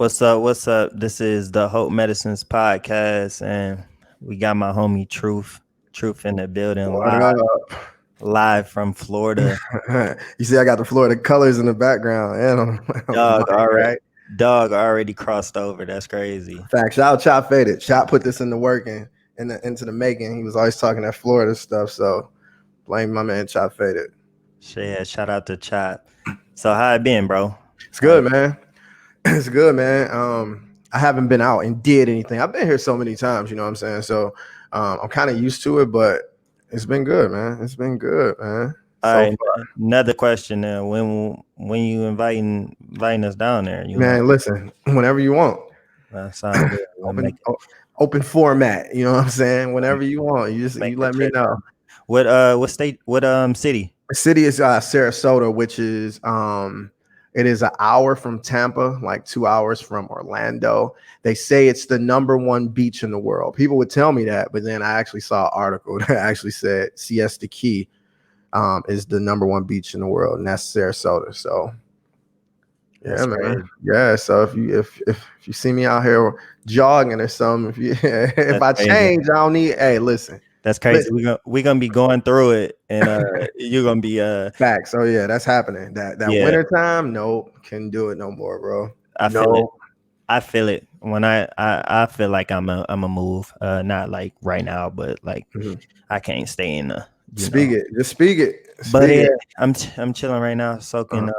What's up? What's up? This is the Hope Medicines podcast, and we got my homie Truth in the building, What live from Florida. up? You see, I got the Florida colors in the background and on the Dog mic, already, right? dog already crossed over. That's crazy. Fact, shout out Chop Faded. Chop put this in the working, into the making. He was always talking that Florida stuff, so blame my man Chop Faded. Shit, shout out to Chop. So how it been, bro? It's good, man. It's good, man. I haven't been out and did anything. I've been here so many times, you know what I'm saying? So I'm kind of used to it, but it's been good, man. It's been good, man. All So right, far. another question. Now, when you inviting us down there, Man, listen, whenever you want. that sound good. We'll Open open format, you know what I'm saying? Whenever you want, you make the let me trip. know. What state? What city? The city is Sarasota, which is it is an hour from Tampa, like 2 hours from Orlando. They say it's the #1 beach in the world. People would tell me that, but then I actually saw an article that actually said Siesta Key is the #1 beach in the world, and that's Sarasota. So yeah, That's man. crazy. Yeah. So if you see me out here jogging or something, if I crazy. change, I don't need. Hey, listen. That's crazy. We're gonna be going through it, and you're gonna be Facts. Oh yeah, that's happening. That yeah. winter time, nope, can do it no more, bro. I feel it. No. I feel it when I feel like I'm a move. Not like right now, but like I can't stay in the Speak it. Just speak it. But Speak it. I'm chilling right now, soaking,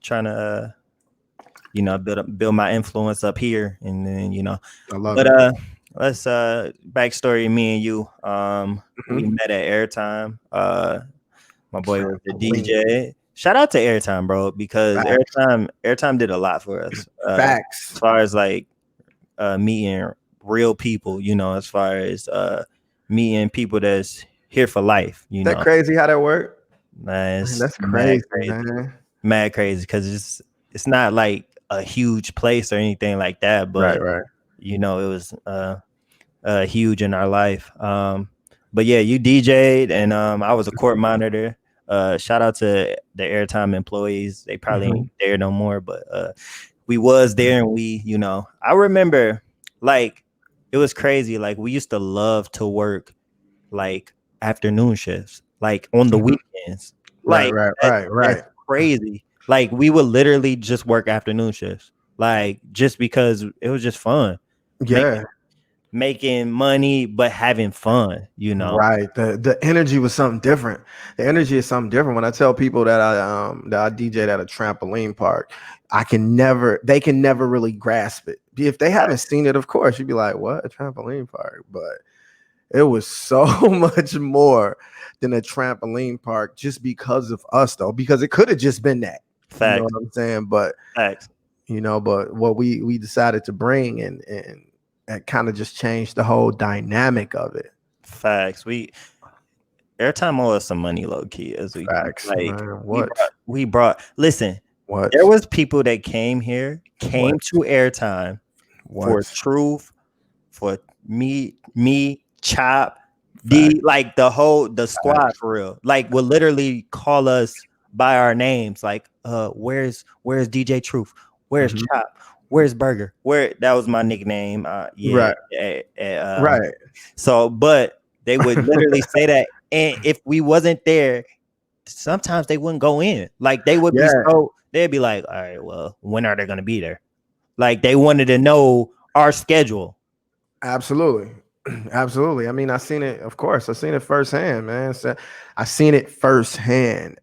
trying to build my influence up here, and then I love But it. let's backstory. Me and you, we met at Airtime. My boy was the DJ. Shout out to Airtime, bro, because Facts. Airtime did a lot for us. Facts. As far as like meeting real people, as far as meeting people that's here for life. That crazy how that worked? Man, That's crazy, man. Mad crazy because it's not like a huge place or anything like that, but Right. it was huge in our life. But yeah, you DJ'd and I was a court monitor. Shout out to the Airtime employees. They probably ain't there no more, but we was there, and we, I remember like it was crazy. Like we used to love to work like afternoon shifts, like on the weekends. Like Right. that's crazy. Like we would literally just work afternoon shifts, like just because it was just fun. Yeah. Making money but having fun, Right. The energy was something different. The energy is something different. When I tell people that I DJ'd at a trampoline park, they can never really grasp it. If they haven't seen it, of course, you'd be like, what? A trampoline park? But it was so much more than a trampoline park just because of us, though, because it could have just been that. Facts. You know what I'm saying? But Facts. but what we decided to bring and that kind of just changed the whole dynamic of it. Facts. Airtime owe us some money, low key, as we Facts. like. Man, what we brought? Listen, what there was people that came to Airtime for Truth, for me, Chop, like the squad for real. Like would literally call us by our names, like where's DJ Truth? Where's Chop? Where's Burger? That was my nickname. Right. Right. So, but they would literally say that, and if we wasn't there, sometimes they wouldn't go in. Like they would they'd be like, all right, well, when are they gonna be there? Like they wanted to know our schedule. Absolutely. Absolutely. I mean, I seen it, of course. I seen it firsthand, man. So I seen it firsthand,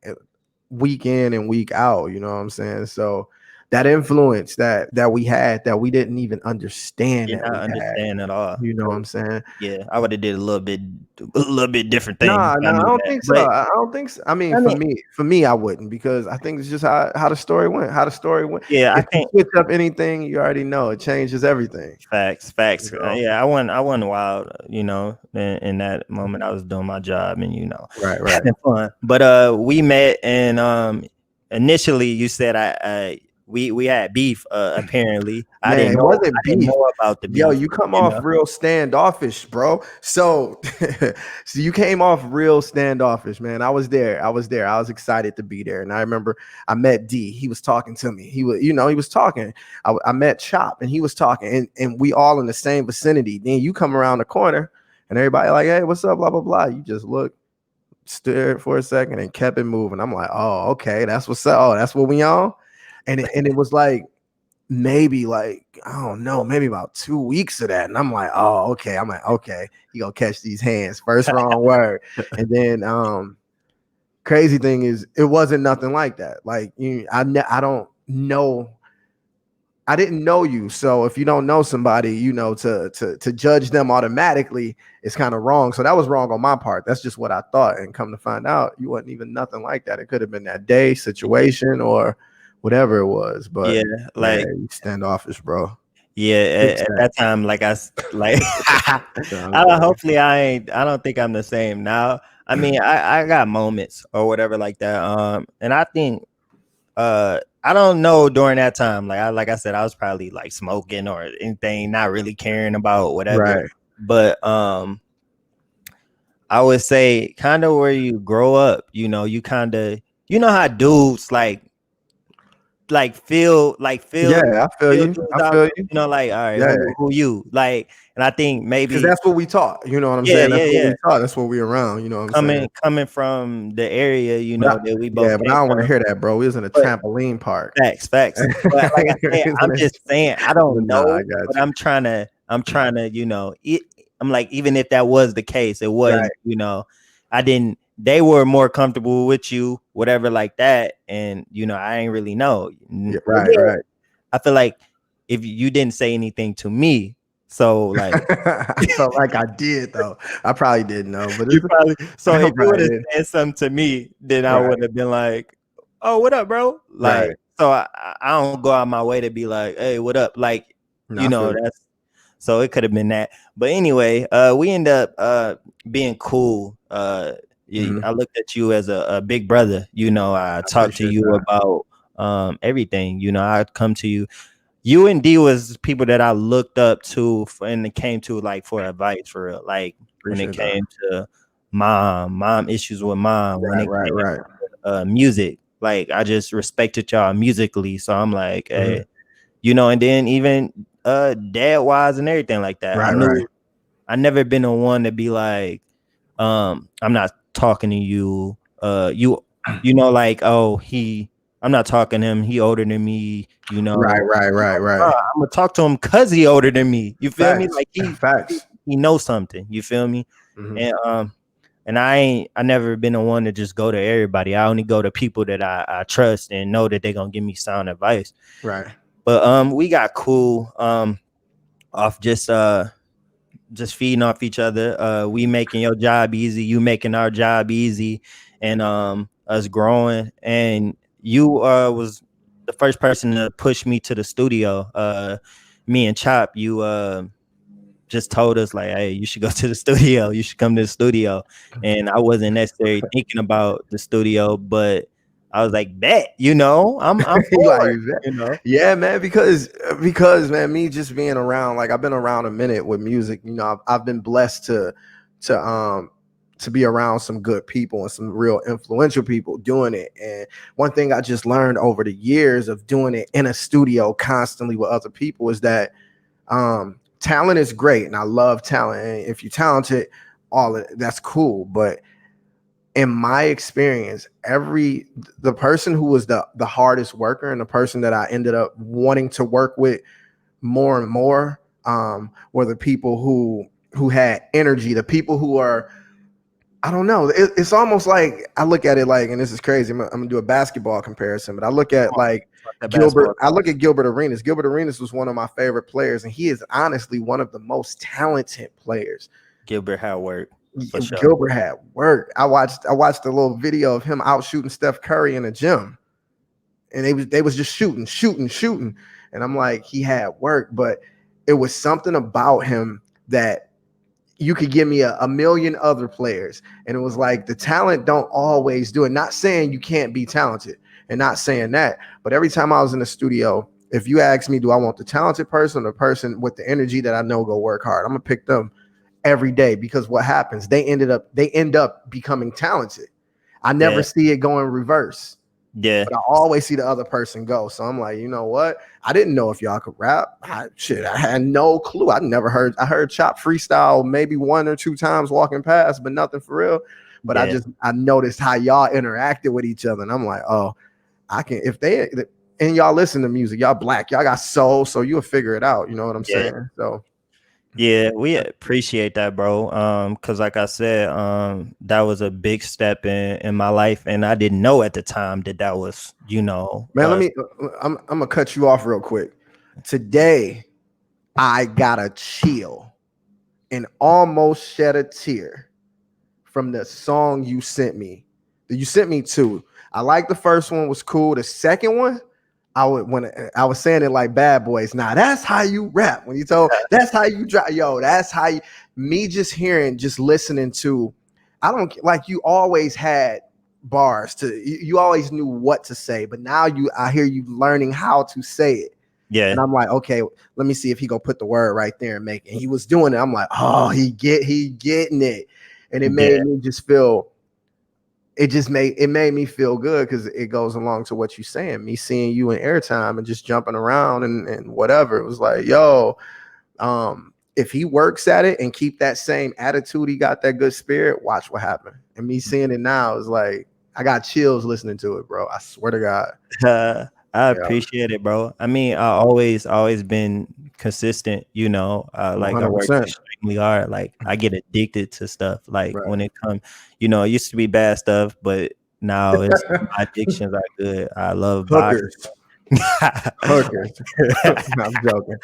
week in and week out. You know what I'm saying? So that influence that we had that we didn't even understand. Did not understand at all. You know what I'm saying? Yeah, I would have did a little bit different thing. No, I don't think so. I don't think so. I mean, for me, I wouldn't, because I think it's just how the story went. Yeah, if you switch up anything, you already know it changes everything. Facts. Yeah, I wasn't wild, in that moment. I was doing my job and right, having fun. But we met, and initially you said we had beef. Apparently, Man, it wasn't I didn't beef. know about the Yo, beef. you come You off know, real standoffish, bro. So, so you came off real standoffish, man. I was there. I was there. I was excited to be there. And I remember I met D. He was talking to me. He was, he was talking. I met Chop and he was talking, and we all in the same vicinity. Then you come around the corner and everybody like, hey, what's up? Blah, blah, blah. You just look, stared for a second and kept it moving. I'm like, oh, okay, that's what's up. Oh, that's what we on. And it was like, maybe like I don't know, maybe about 2 weeks of that, and I'm like, oh, okay. I'm like, okay, he gonna catch these hands. First wrong word, and then crazy thing is, it wasn't nothing like that. Like I don't know. I didn't know you, so if you don't know somebody, to judge them automatically, it's kind of wrong. So that was wrong on my part. That's just what I thought, and come to find out, you wasn't even nothing like that. It could have been that day situation or whatever it was, but yeah, man, like you standoffish, bro. yeah. Fix At that. that time, like No, I'm joking. hopefully I ain't. I don't think I'm the same now. I mean, I got moments or whatever like that. And I think I don't know during that time. Like I said, I was probably like smoking or anything, not really caring about whatever. Right. But I would say kind of where you grow up, you kind of how dudes feel Yeah, I feel you. dudes I out feel there, you. like, all right, Yeah, who you like, and I think because maybe that's what we taught. You know what I'm yeah, saying? That's yeah, what we yeah. taught. That's what we around. You know what I'm saying? Coming from the area, But that we yeah, both but I came don't want to from, hear that, bro. We was in a but trampoline park. facts. But like I said, I'm just saying I But don't nah, I know, got but you. I'm trying to, I'm like, even if that was the case, it Right. wasn't, I didn't. They were more comfortable with you, whatever, like that, and I ain't really know. Yeah, But right, yeah, right. I feel like if you didn't say anything to me, so like I felt like I did though. I probably didn't know, but you it's probably so I if you would probably have did. said something to me, then I Right, would have been like, "Oh, what up, bro?" Like, right. so I don't go out my way to be like, "Hey, what up?" Like, No, I feel you. that's so it could have been that. But anyway, we end up being cool. Mhm. I looked at you as a big brother. I I talked to appreciate you that. about everything. I'd come to you. You and D was people that I looked up to and it came to like for advice for real. Like when it Appreciate that. came to mom issues with mom, when Right, it right, came right. music, like I just respected y'all musically. So I'm like, Mhm. hey, and then even dad wise and everything like that. I Right, right. knew I never been the one to be like, I'm not talking to you. Like, oh, I'm not talking to him. He older than me. Right, right, right, right. I'm gonna talk to him because he older than me. You feel me? Facts. Like Facts. he knows something. You feel me? Mhm. And I never been the one to just go to everybody. I only go to people that I trust and know that they're gonna give me sound advice. Right. But we got cool off just feeding off each other. We making your job easy, you making our job easy, and us growing. And you was the first person to push me to the studio. Me and Chop, you just told us like, hey, you should go to the studio. You should come to the studio. And I wasn't necessarily thinking about the studio, but I was like, bet, I'm You like for that? it. Yeah, man. Because man, me just being around, like I've been around a minute with music. I've been blessed to um to be around some good people and some real influential people doing it. And one thing I just learned over the years of doing it in a studio constantly with other people is that talent is great, and I love talent. And if you're talented, all of that's cool, but in my experience, the person who was the hardest worker and the person that I ended up wanting to work with more and more were the people who had energy, the people who are, I don't know. It's almost like I look at it like, and this is crazy. I'm gonna do a basketball comparison, but I look Come at on, like talk that Gilbert. basketball I talk. look at Gilbert Arenas. Gilbert Arenas was one of my favorite players, and he is honestly one of the most talented players. Gilbert Howard for sure. Gilbert had work. I watched a little video of him out shooting Steph Curry in the gym, and they was just shooting, and I'm like, he had work, but it was something about him that you could give me a million other players, and it was like the talent don't always do it. Not saying you can't be talented, And not saying that, but every time I was in the studio, if you ask me, do I want the talented person or the person with the energy that I know go work hard? I'm gonna pick them every day, because what happens? They end up becoming talented. I never Yeah. see it go in reverse, Yeah. but I always see the other person go. So I'm like, you know what? I didn't know if y'all could rap. I had no clue. I heard Chop freestyle maybe one or two times walking past, but nothing for real. But Yeah. I noticed how y'all interacted with each other, and I'm like, oh, I can if they and y'all listen to music, y'all black, y'all got soul, so you'll figure it out. You know what I'm Yeah. saying? So Yeah, we appreciate that, bro. Cause like I said, that was a big step in my life, and I didn't know at the time that that was, man, I'm gonna cut you off real quick. Today, I gotta chill and almost shed a tear from the song you sent me. You sent me two. I like the first one, was cool. The second one, I was saying it like Bad Boys. Now that's how you rap. When you told that's how you drop, yo, that's how you, me just hearing, just listening to. I don't like you always had bars to you always knew what to say, but now I hear you learning how to say it. And yeah, I'm like, okay, let me see if he gonna put the word right there and make it. And he was doing it. I'm like, oh, he getting it. And it yeah, made me just feel, it made me feel good, because it goes along to what you're saying. Me seeing you in airtime and just jumping around and whatever. It was like, yo, if he works at it and keep that same attitude, he got that good spirit, watch what happens. And me seeing it now is like, I got chills listening to it, bro. I swear to God. I Yeah, appreciate it, bro. I mean, I always been consistent, like I work 100%. extremely hard. Like I get addicted to stuff. Like Right. when it comes, it used to be bad stuff, but now it's my addictions are good. I love boxing. Hookers. Hookers. No, I'm joking.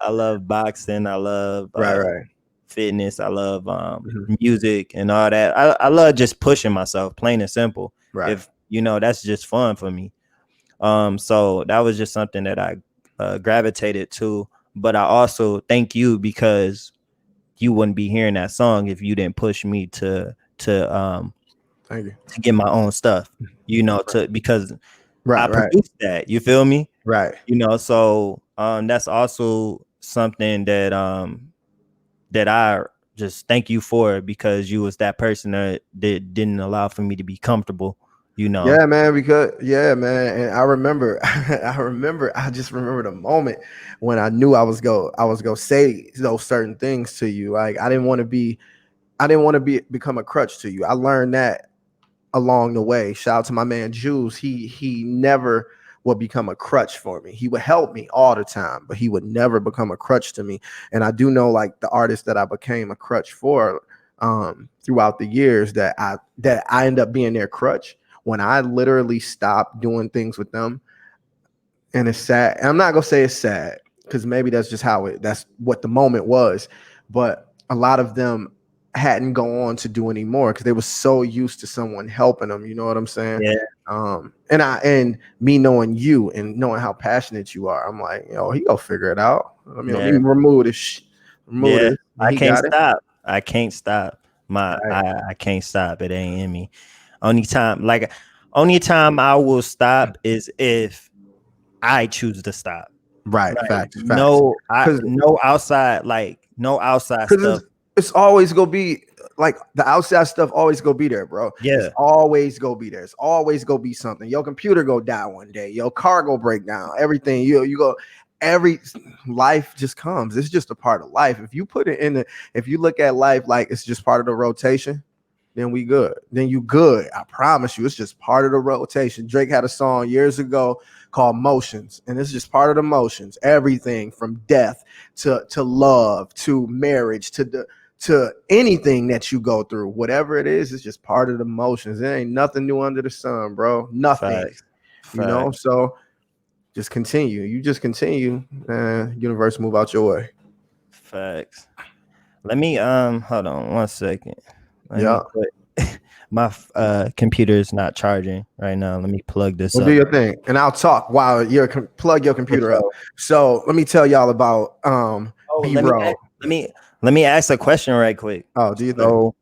I love boxing. I love Right, right. fitness. I love Mhm. music and all that. I love just pushing myself, plain and simple. Right. If that's just fun for me. So that was just something that I gravitated to. But I also thank you, because you wouldn't be hearing that song if you didn't push me Thank you. to get my own stuff. To because I Right, right, produced that. You feel me? right. So that's also something that I just thank you for, because you was that person that didn't allow for me to be comfortable. Yeah, man, because yeah, man. And I remember I just remember the moment when I knew I was go say those certain things to you. Like I didn't want to become a crutch to you. I learned that along the way. Shout out to my man Jules. He never would become a crutch for me. He would help me all the time, but he would never become a crutch to me. And I do know, like, the artists that I became a crutch for throughout the years, that I end up being their crutch when I literally stopped doing things with them. And it's sad. And I'm not gonna say it's sad, because maybe that's just that's what the moment was. But a lot of them hadn't gone on to do any more, because they were so used to someone helping them. You know what I'm saying? Yeah, And me knowing you and knowing how passionate you are, I'm like, he gonna figure it out. Let me yeah, remove this, remove yeah. this, and I he can't got it. stop. I can't stop. All My right, I can't stop. It ain't in me. Only time I will stop is if I choose to stop. right, Like facts, facts. Because no outside because stuff. it's always gonna be like the outside stuff always gonna be there, bro. It's Yeah, always gonna be there. It's always gonna be something. Your computer go die one day. Your car go break down. Everything you go. Every life just comes. It's just a part of life. If you put it in the, if you look at life like it's just part of the rotation, then we good. Then you good. I promise you, it's just part of the rotation. Drake had a song years ago called Motions, and it's just part of the motions. Everything from death to love to marriage to anything that you go through, whatever it is, it's just part of the motions. There ain't nothing new under the sun, bro. Nothing. facts, facts, So just continue. You just continue. Universe move out your way. facts. Let me hold on 1 second. Let me Yeah. put my computer is not charging right now. Let me plug this Well, do up. your thing, and I'll talk while you plug your For computer up. sure. So let me tell y'all about Oh, B Row. let me ask a question right quick. Oh, do you think? So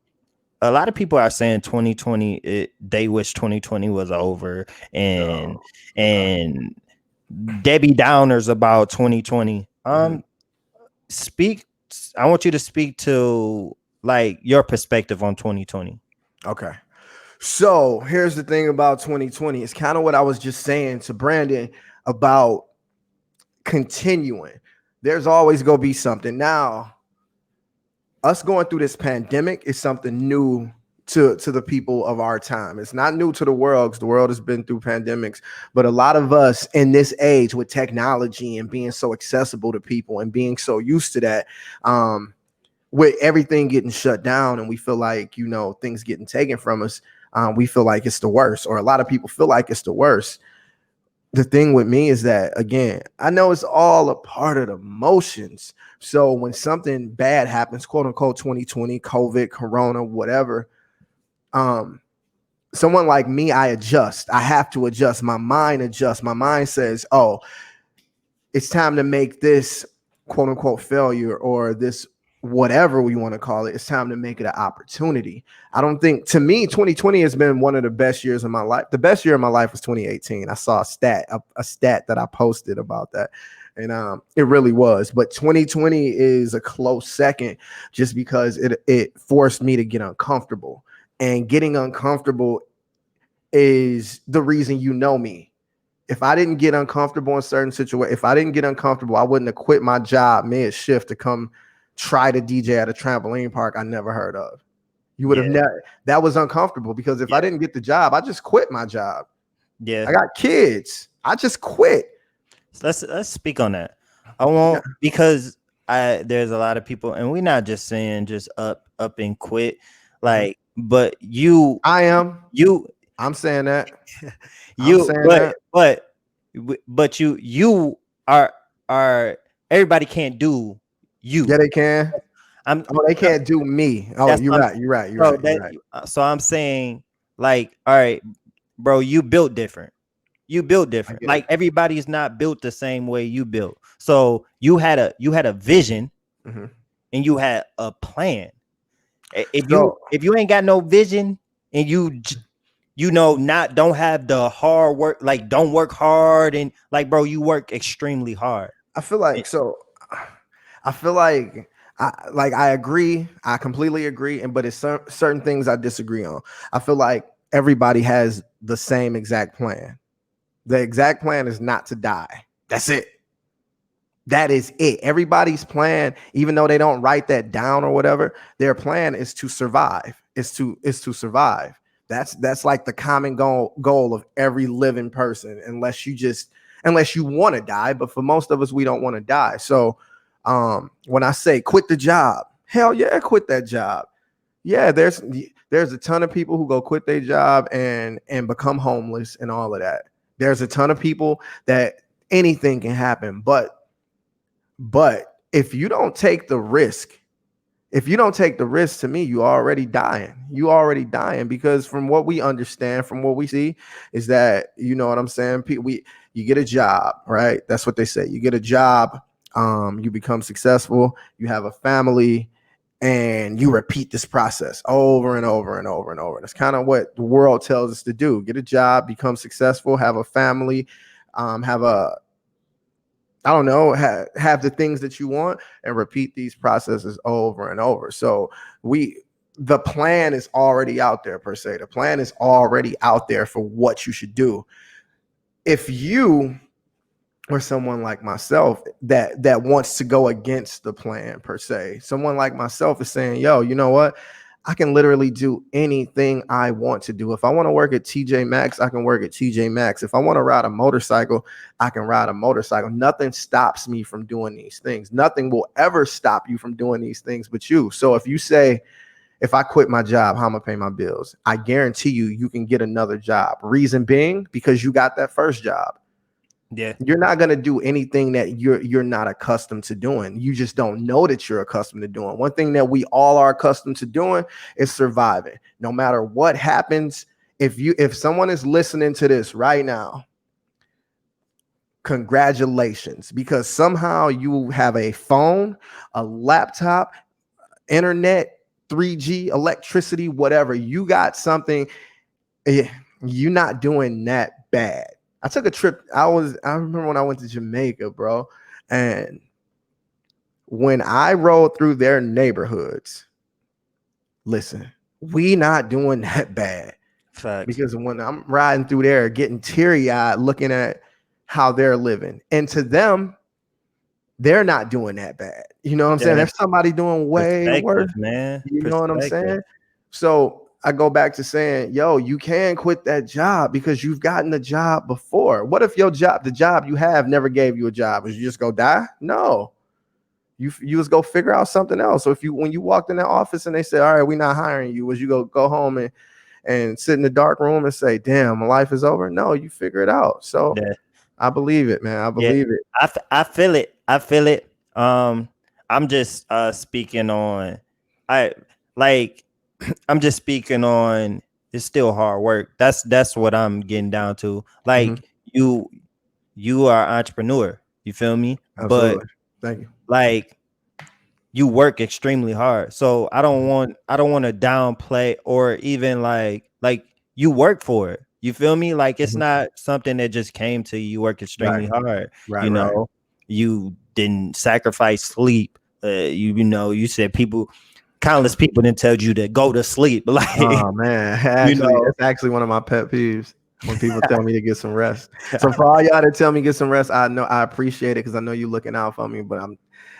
a lot of people are saying 2020, they wish 2020 was over, and Oh, okay. and Debbie Downers about 2020. Speak. I want you to speak to like your perspective on 2020. Okay. So here's the thing about 2020. It's kind of what I was just saying to Brandon about continuing. There's always gonna be something. Now, us going through this pandemic is something new to the people of our time. It's not new to the world because the world has been through pandemics, but a lot of us in this age with technology and being so accessible to people and being so used to that, with everything getting shut down and we feel like, you know, things getting taken from us, we feel like it's the worst, or a lot of people feel like it's the worst. The thing with me is that, again, I know it's all a part of the motions. So when something bad happens, quote unquote, 2020, COVID, Corona, whatever, um, someone like me, I adjust. I have to adjust. My mind adjusts. My mind says, oh, it's time to make this quote unquote failure or this whatever we want to call it. It's time to make it an opportunity. I don't think, to me, 2020 has been one of the best years of my life. The best year of my life was 2018. I saw a stat that I posted about that. And it really was. But 2020 is a close second just because it forced me to get uncomfortable. And getting uncomfortable is the reason you know me. If I didn't get uncomfortable in certain situations, if I didn't get uncomfortable, I wouldn't have quit my job mid shift to come try to DJ at a trampoline park I never heard of. You would have Yeah, never, that was uncomfortable because if I yeah, didn't get the job, I just quit my job. yeah. I got kids. I just quit. So let's speak on that. I Yeah. won't, because I there's a lot of people, and we're not just saying just up and quit, Mhm. like, but you I am. you I'm saying that. I'm you saying that. but you are are everybody can't do Yeah, you. they can. I'm Oh, they can't do me. Oh, that's you're what I'm right. You're right. You're so right. You're that right. so I'm saying, like, all right, bro, you built different. You built I different. get it. Like, everybody's not built the same way you built. So you had a vision Mhm. and you had a plan. If you So if you ain't got no vision and not don't have the hard work, like, don't work hard, and like, bro, you work extremely hard. I feel And- like so. I feel like I agree. I completely agree, and but it's certain things I disagree on. I feel like everybody has the same exact plan. The exact plan is not to die. That's it. That is it. Everybody's plan, even though they don't write that down or whatever, their plan is to survive. Is to survive. That's like the common goal of every living person, unless you want to die. But for most of us, we don't want to die. So when I say quit the job, hell yeah, quit that job. Yeah, there's a ton of people who go quit their job and become homeless and all of that. There's a ton of people that anything can happen, but if you don't take the risk, if you don't take the risk, to me, you already dying. You already dying because from what we understand, from what we see, is that, you know what I'm saying? You get a job, right? That's what they say. You get a job, you become successful, you have a family, and you repeat this process over and over and over and over. That's kind of what the world tells us to do: get a job, become successful, have a family, have a I don't know, have the things that you want, and repeat these processes over and over. So the plan is already out there per se. The plan is already out there for what you should do. If you or someone like myself that wants to go against the plan per se, someone like myself is saying, yo, you know what? I can literally do anything I want to do. If I want to work at TJ Maxx, I can work at TJ Maxx. If I want to ride a motorcycle, I can ride a motorcycle. Nothing stops me from doing these things. Nothing will ever stop you from doing these things but you. So if you say, if I quit my job, how am I pay my bills? I guarantee you can get another job. Reason being, because you got that first job. yeah, You're not going to do anything that you're not accustomed to doing. You just don't know that you're accustomed to doing. One thing that we all are accustomed to doing is surviving. No matter what happens, if someone is listening to this right now, congratulations, because somehow you have a phone, a laptop, internet, 3G, electricity, whatever. You got something, you're not doing that bad. I took a trip. I remember when I went to Jamaica, bro. And when I rode through their neighborhoods, listen, we not doing that bad. Facts. Because when I'm riding through there, getting teary-eyed looking at how they're living. And to them, they're not doing that bad. You know what I'm saying? Yeah. There's somebody doing way worse. Perspective, man. You know what I'm Perspective. saying? So I go back to saying, yo, you can quit that job because you've gotten a job before. What if the job you have never gave you a job? Is you just go die? No. You just go figure out something else. So when you walked in that office and they said, all right, we're not hiring you, was you go home and sit in the dark room and say, damn, my life is over? No, you figure it out. So Yeah. I believe it, man. I Yeah. believe it. I feel it. I feel it. I'm just speaking on I like I'm just speaking on it's still hard work. That's what I'm getting down to. Like you are an entrepreneur. You feel me? But Absolutely. Thank you. like you work extremely hard. So I don't want to downplay or even like you work for it. You feel me? Like it's not something that just came to you. You work Right. extremely hard. Right. You Right. know, you didn't sacrifice sleep. You know, you said countless people didn't tell you to go to sleep. Like, Oh man, you actually, know, that's actually one of my pet peeves when people tell me to get some rest. So for all y'all that tell me get some rest, I know I appreciate it because I know you looking out for me. But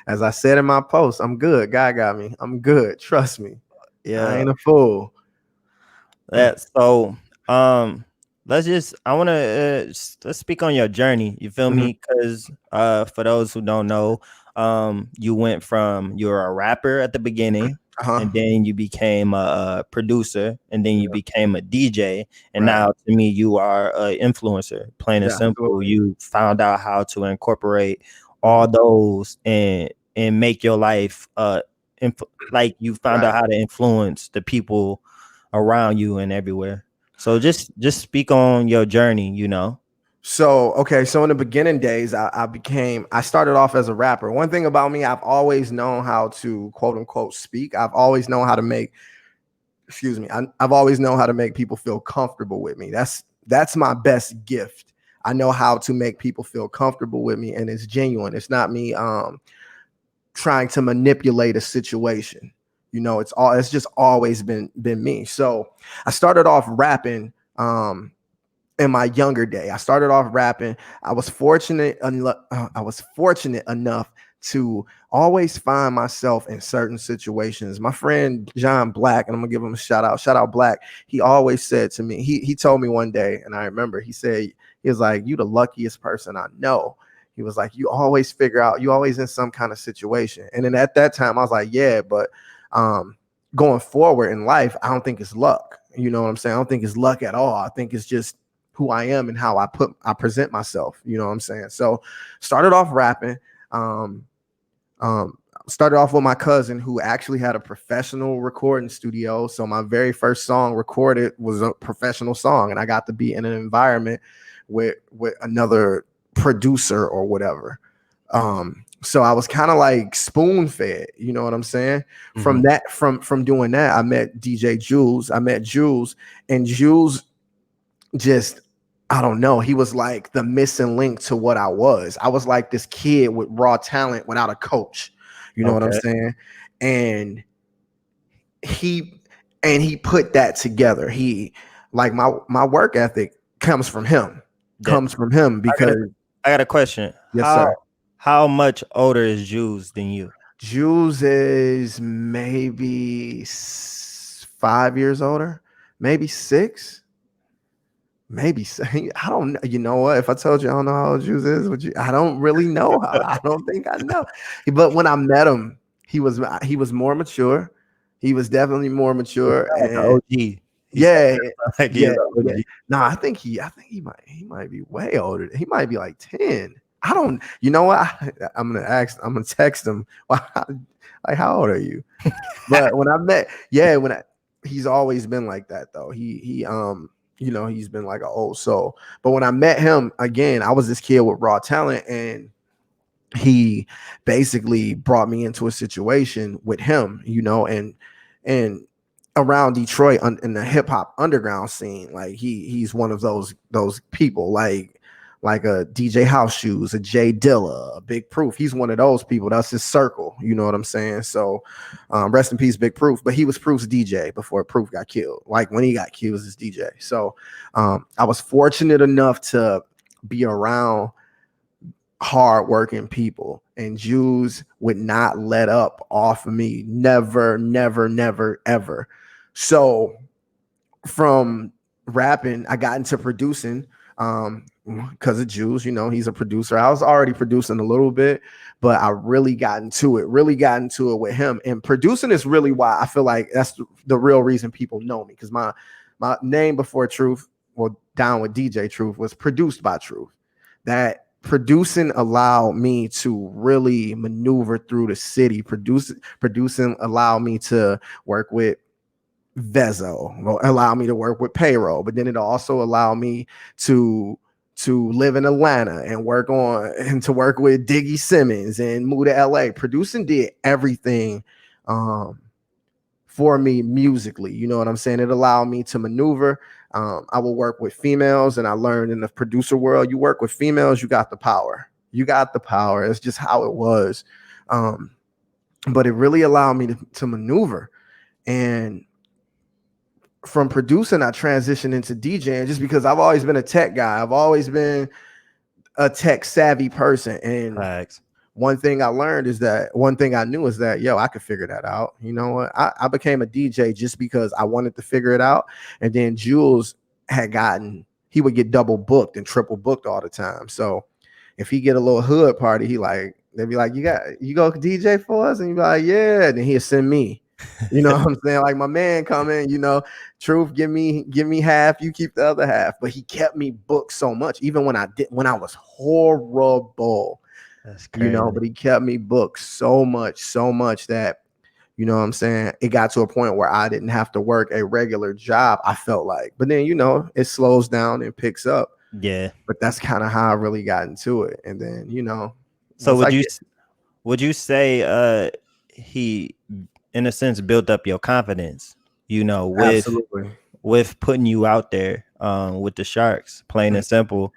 as I said in my post, I'm good. God got me. I'm good. Trust me. I yeah. ain't a fool. That so I want to let's speak on your journey. You feel Mhm. me? Cuz for those who don't know, you went from you were a rapper at the beginning Uh-huh. and then you became a producer and then you Yeah. became a DJ and Right. now to me you are an influencer. Plain and Yeah. simple, Absolutely. you found out how to incorporate Mhm. all those and make your life like you found out Right. how to influence the people around you and everywhere. So just speak on your journey, you know. So, okay. So in the beginning days, I started off as a rapper. One thing about me, I've always known how to quote unquote speak. I've always known how to make, excuse me, I've always known how to make people feel comfortable with me. That's my best gift. I know how to make people feel comfortable with me, and it's genuine. It's not me trying to manipulate a situation. It's just always been me. So I started off rapping in my younger day. I started off rapping. I was fortunate enough to always find myself in certain situations. My friend John Black, and I'm gonna give him a shout out. Shout out Black. He always said to me, he told me one day, and I remember he was like, "You the luckiest person I know." He was like, "You always figure out, you always in some kind of situation." And then at that time, I was like, "Yeah, but going forward in life, I don't think it's luck. You know what I'm saying? I don't think it's luck at all. I think it's just who I am and how I present myself. You know what I'm saying?" So started off rapping. Um, Started off with my cousin who actually had a professional recording studio. So my very first song recorded was a professional song, and I got to be in an environment with another producer or whatever. So I was kind of like spoon fed, you know what I'm saying? Mm-hmm. From doing that, I met DJ Jules. I met Jules, and Jules just, I don't know, he was like the missing link to what I was. I was like this kid with raw talent without a coach. You know what I'm Okay. saying? And he he put that together. He like my work ethic comes from him. That Comes from him I got a because I got a question. yes, sir. How much older is Jews than you? Jules is maybe 5 years older, maybe six. Maybe I don't know. You know what? If I told you I don't know how old Juice is, would you? I don't really know. I don't think I know. But when I met him, he was more mature. He was definitely more He mature, sound like an and OG. He sound yeah, like he's yeah, an yeah. OG. No, I think he might be way older. He might be like 10. I don't. You know what? I'm gonna text him. Like, how old are you? But when I met, yeah, he's always been like that though. He's been like an old soul. But when I met him again, I was this kid with raw talent, and he basically brought me into a situation with him, and and around Detroit in the hip hop underground scene. Like he's one of those people, like a DJ House Shoes, a Jay Dilla, a Big Proof. He's one of those people. That's his circle. You know what I'm saying? So rest in peace, Big Proof. But he was Proof's DJ before Proof got killed. Like when he got killed, was his DJ. So I was fortunate enough to be around hardworking people, and Jews would not let up off of me. Never, never, never, ever. So from rapping, I got into producing because of Jews. You know, he's a producer. I was already producing a little bit, but I really got into it with him. And producing is really why I feel like that's the real reason people know me, because my name before Truth, well, down with DJ Truth, was produced by Truth. That producing allowed me to really maneuver through the city. Producing allowed me to work with Vezo, will allow me to work with payroll, but then it also allowed me to live in Atlanta and to work with Diggy Simmons and move to LA. Producing did everything for me musically. You know what I'm saying? It allowed me to maneuver. I will work with females, and I learned in the producer world, you work with females, you got the power. You got the power. It's just how it was. But it really allowed me to maneuver. And from producing, I transitioned into DJing just because I've always been a tech guy. I've always been a tech savvy person. And Facts. one thing I knew is that, yo, I could figure that out. You know what? I became a DJ just because I wanted to figure it out. And then Jules he would get double booked and triple booked all the time. So if he get a little hood party, they'd be like, you go DJ for us? And you'd be like, yeah. And then he'd send me. You know what I'm saying? Like, my man come in, Truth, give me half, you keep the other half. But he kept me booked so much, even when I was horrible. That's crazy. But he kept me booked so much that, you know what I'm saying, it got to a point where I didn't have to work a regular job, I felt like. But then, it slows down and picks up. Yeah. But that's kind of how I really got into it. And then, So would you say he, in a sense, built up your confidence, absolutely, with putting you out there with the Sharks, plain and simple.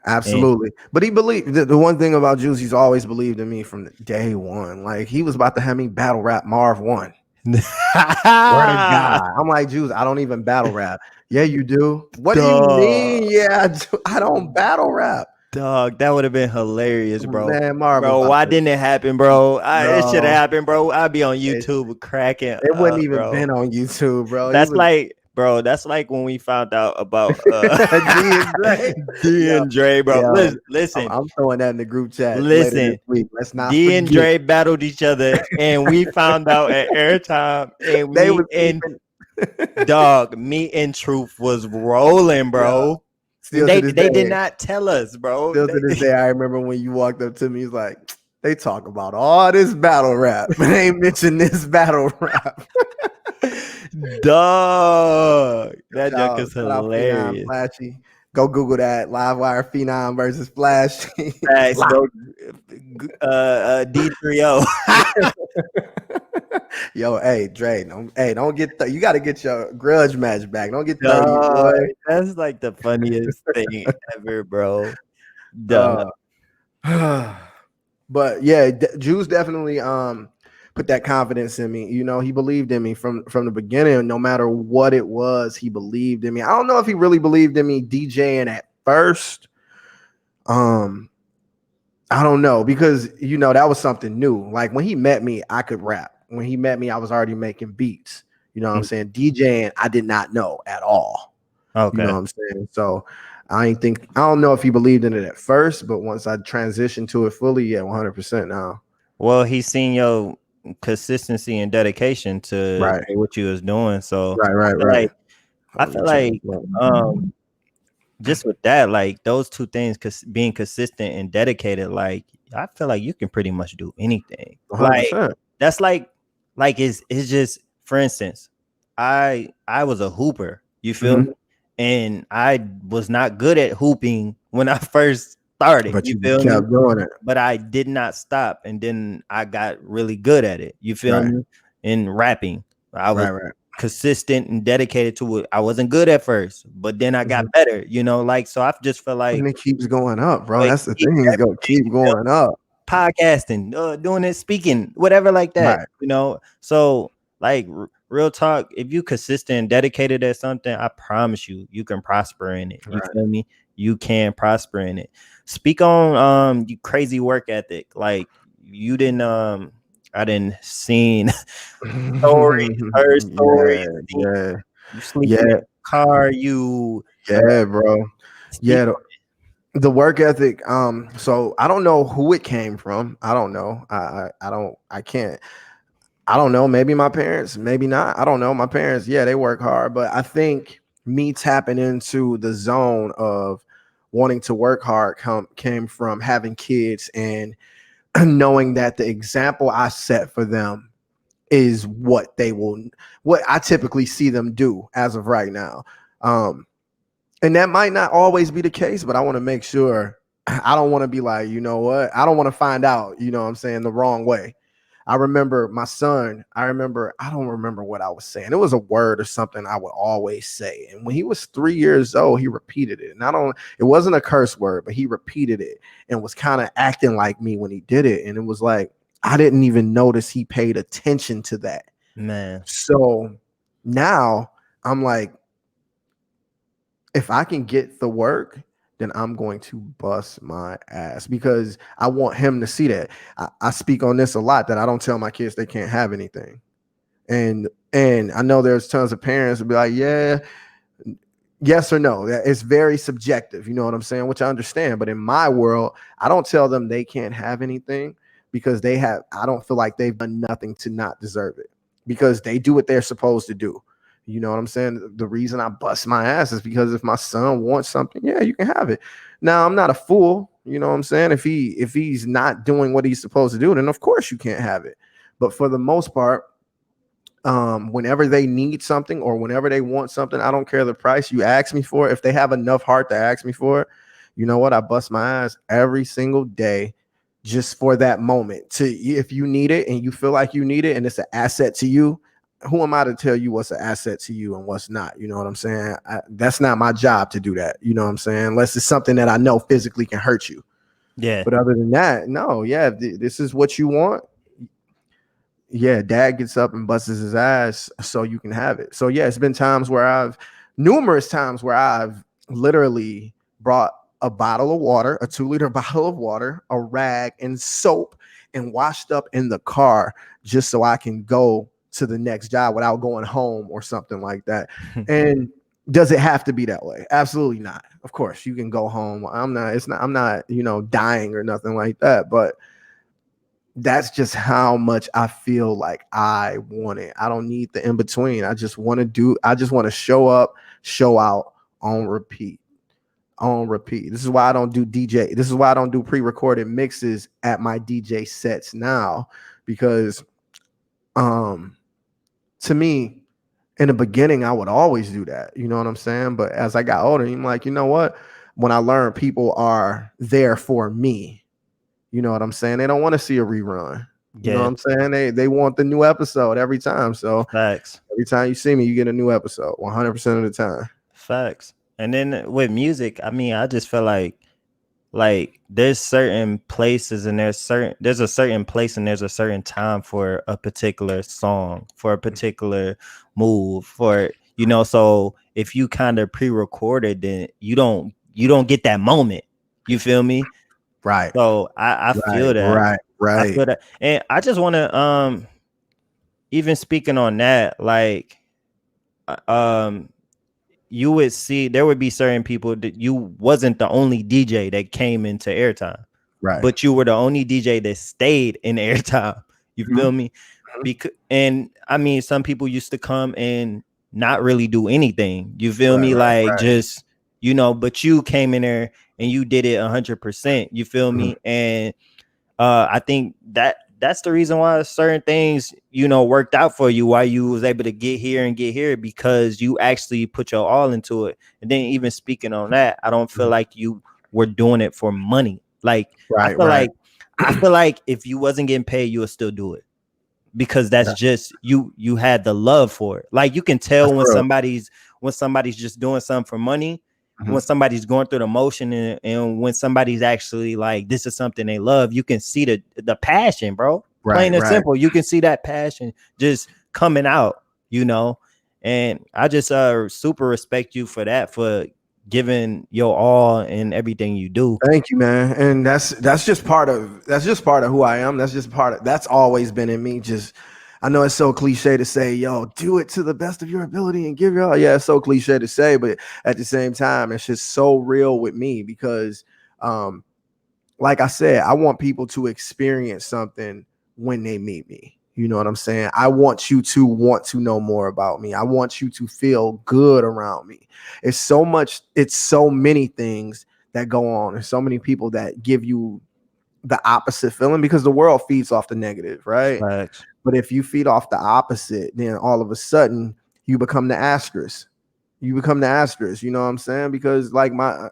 Absolutely. But he believed the one thing about Juice, he's always believed in me from day one. Like, he was about to have me battle rap Marv 1. Word of God. I'm like, Juice, I don't even battle rap. Yeah, you do. What do you mean? Yeah, I don't battle rap. Dog, that would have been hilarious, bro. Man, Marv, bro, why didn't it happen, bro? It should have happened, bro. I'd be on YouTube cracking. It wouldn't even been on YouTube, bro. That's like when we found out about D and Dre, bro. Yeah, listen, I'm throwing that in the group chat. Listen, later this week. Let's not D and Dre battled each other, and we found out at airtime, and dog, me and Truth was rolling, bro. Yeah. They did not tell us, bro. Still to this day, I remember when you walked up to me, he's like, they talk about all this battle rap, but they ain't mention this battle rap. Dog, that joke is hilarious. Flashy. Go Google that. Livewire Phenom versus Flashy. D3O. Yo, hey, Dre, don't get you got to get your grudge match back. Don't get 30, boy. That's like the funniest thing ever, bro. But yeah, Juice definitely put that confidence in me. He believed in me from the beginning. No matter what it was, he believed in me. I don't know if he really believed in me DJing at first. I don't know, because that was something new. Like, when he met me, I could rap. When he met me, I was already making beats. You know what I'm saying? DJing, I did not know at all. Okay. You know what I'm saying? So I don't know if he believed in it at first, but once I transitioned to it fully, yeah, 100% now. Well, he's seen your consistency and dedication to what you was doing. So right. I feel like just with that, like, those two things, being consistent and dedicated, like, I feel like you can pretty much do anything. 100%. Like, that's like it's just, for instance, I was a hooper, you feel me? And I was not good at hooping when I first started. But you kept doing it. But I did not stop, and then I got really good at it. You feel me? In rapping. I was Right, right. consistent and dedicated to it. I wasn't good at first, but then I got Mhm. better, like, so I just feel And like it keeps going up, bro. like That's the thing. It's gonna keep going up. podcasting, doing it, speaking, whatever like that, Right, So like real talk, if you consistent and dedicated at something, I promise you can prosper in it. You right. feel me? You can prosper in it. Speak on you crazy work ethic. Like you didn't I didn't seen stories, heard stories, Yeah, seen yeah, you sleeping in yeah, the car, you yeah, bro. speak Yeah, the work ethic. So I don't know who it came from. I don't know. I don't. I can't. I don't know. Maybe my parents. Maybe not. I don't know. My parents. Yeah, they work hard, but I think me tapping into the zone of wanting to work hard came from having kids and knowing that the example I set for them is what I typically see them do as of right now. Um, and that might not always be the case, but I want to make sure. I don't want to be like, you know what? I don't want to find out, you know what I'm saying, the wrong way. I remember my son, I don't remember what I was saying. It was a word or something I would always say. And when he was 3 years old, he repeated it. And it wasn't a curse word, but he repeated it and was kind of acting like me when he did it. And it was like, I didn't even notice he paid attention to that. man. So now I'm like, if I can get the work, then I'm going to bust my ass because I want him to see that. I speak on this a lot that I don't tell my kids they can't have anything. And I know there's tons of parents who be like, yeah, yes or no. It's very subjective, you know what I'm saying, which I understand. But in my world, I don't tell them they can't have anything because I don't feel like they've done nothing to not deserve it because they do what they're supposed to do. You know what I'm saying? The reason I bust my ass is because if my son wants something, yeah, you can have it. Now I'm not a fool, you know what I'm saying? If he's not doing what he's supposed to do, then of course you can't have it. But for the most part, whenever they need something or whenever they want something, I don't care the price you ask me for. If they have enough heart to ask me for it, you know what? I bust my ass every single day just for that moment. If you need it and you feel like you need it and it's an asset to you, who am I to tell you what's an asset to you and what's not? You know what I'm saying? That's not my job to do that. You know what I'm saying? Unless it's something that I know physically can hurt you. Yeah. But other than that, no, yeah, this is what you want. Yeah, dad gets up and busts his ass so you can have it. So yeah, it's been numerous times where I've literally brought a bottle of water, a 2 liter bottle of water, a rag, and soap, and washed up in the car just so I can go to the next job without going home or something like that. And does it have to be that way? Absolutely not. Of course, you can go home. I'm not, dying or nothing like that, but that's just how much I feel like I want it. I don't need the in between. I just want to show up, show out on repeat. On repeat. This is why I don't do DJ. This is why I don't do pre-recorded mixes at my DJ sets now. Because to me, in the beginning, I would always do that. You know what I'm saying? But as I got older, I'm like, you know what? When I learned people are there for me, you know what I'm saying? They don't want to see a rerun. You know what Yeah. I'm saying? They want the new episode every time. So Facts. every time you see me, you get a new episode 100% of the time. Facts. And then with music, I mean, I just feel like there's certain places and there's a certain place and there's a certain time for a particular song, for a particular move, for so if you kind of pre-recorded, then you don't get that moment. You feel me? Right, So I right, feel that. right, I right, feel that. And I just want to even speaking on that, like um you would see there would be certain people that you wasn't the only DJ that came into airtime, right. but you were the only DJ that stayed in airtime. You Mhm, feel me? mhm. Because and I mean, some people used to come and not really do anything. You feel Right, me? right, Like right. just but you came in there and you did it 100%. You feel Mhm. me? And I think that's the reason why certain things worked out for you, why you was able to get here because you actually put your all into it. And then even speaking on that, I don't feel Mhm. like you were doing it for money. Like i Right, feel right. like i feel like if you wasn't getting paid, you would still do it. because that's Yeah, just you had the love for it. Like you can that's tell real. when somebody's just doing something for money, Mhm. when somebody's going through the motion, and when somebody's actually like this is something they love, you can see the passion, bro. Plain Right, and right. simple. You can see that passion just coming out, you know. And I just super respect you for that, for giving your all in everything you do. Thank you, man. And that's just part of who I am. That's just part of that's always been in me. Just I know it's so cliche to say, yo, do it to the best of your ability and give your all. Yeah, it's so cliche to say, but at the same time, it's just so real with me because um, like I said, I want people to experience something when they meet me. You know what I'm saying? I want you to want to know more about me. I want you to feel good around me. It's so many things that go on. There's so many people that give you the opposite feeling because the world feeds off the negative, right? Facts. But if you feed off the opposite, then all of a sudden you become the asterisk. You become the asterisk, you know what I'm saying? Because like my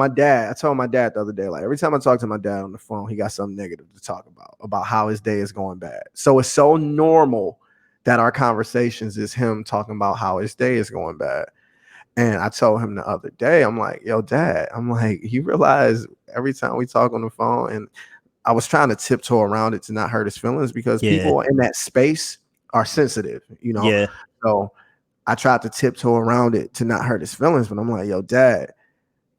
dad, I told my dad the other day, like every time I talk to my dad on the phone, he got something negative to talk about how his day is going bad. So it's so normal that our conversations is him talking about how his day is going bad. And I told him the other day, I'm like, yo, dad, I'm like, you realize every time we talk on the phone, and I was trying to tiptoe around it to not hurt his feelings because Yeah. people in that space are sensitive, you know. Yeah. So I tried to tiptoe around it to not hurt his feelings, but I'm like, yo, dad,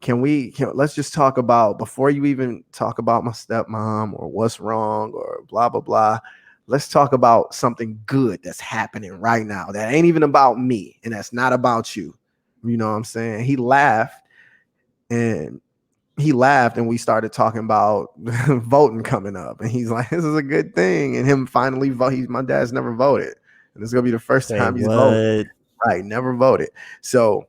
let's just talk about before you even talk about my stepmom or what's wrong or blah blah blah. Let's talk about something good that's happening right now that ain't even about me and that's not about you. You know what I'm saying? And he laughed and we started talking about voting coming up. And he's like, this is a good thing. And him finally vote. My dad's never voted. And this is gonna be the first Say time he's voted. what? Right, never voted. So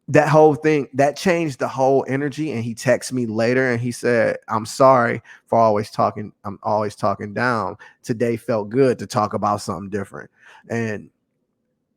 that whole thing that changed the whole energy. And he texted me later and he said, I'm sorry for I'm always talking down. Today felt good to talk about something different. And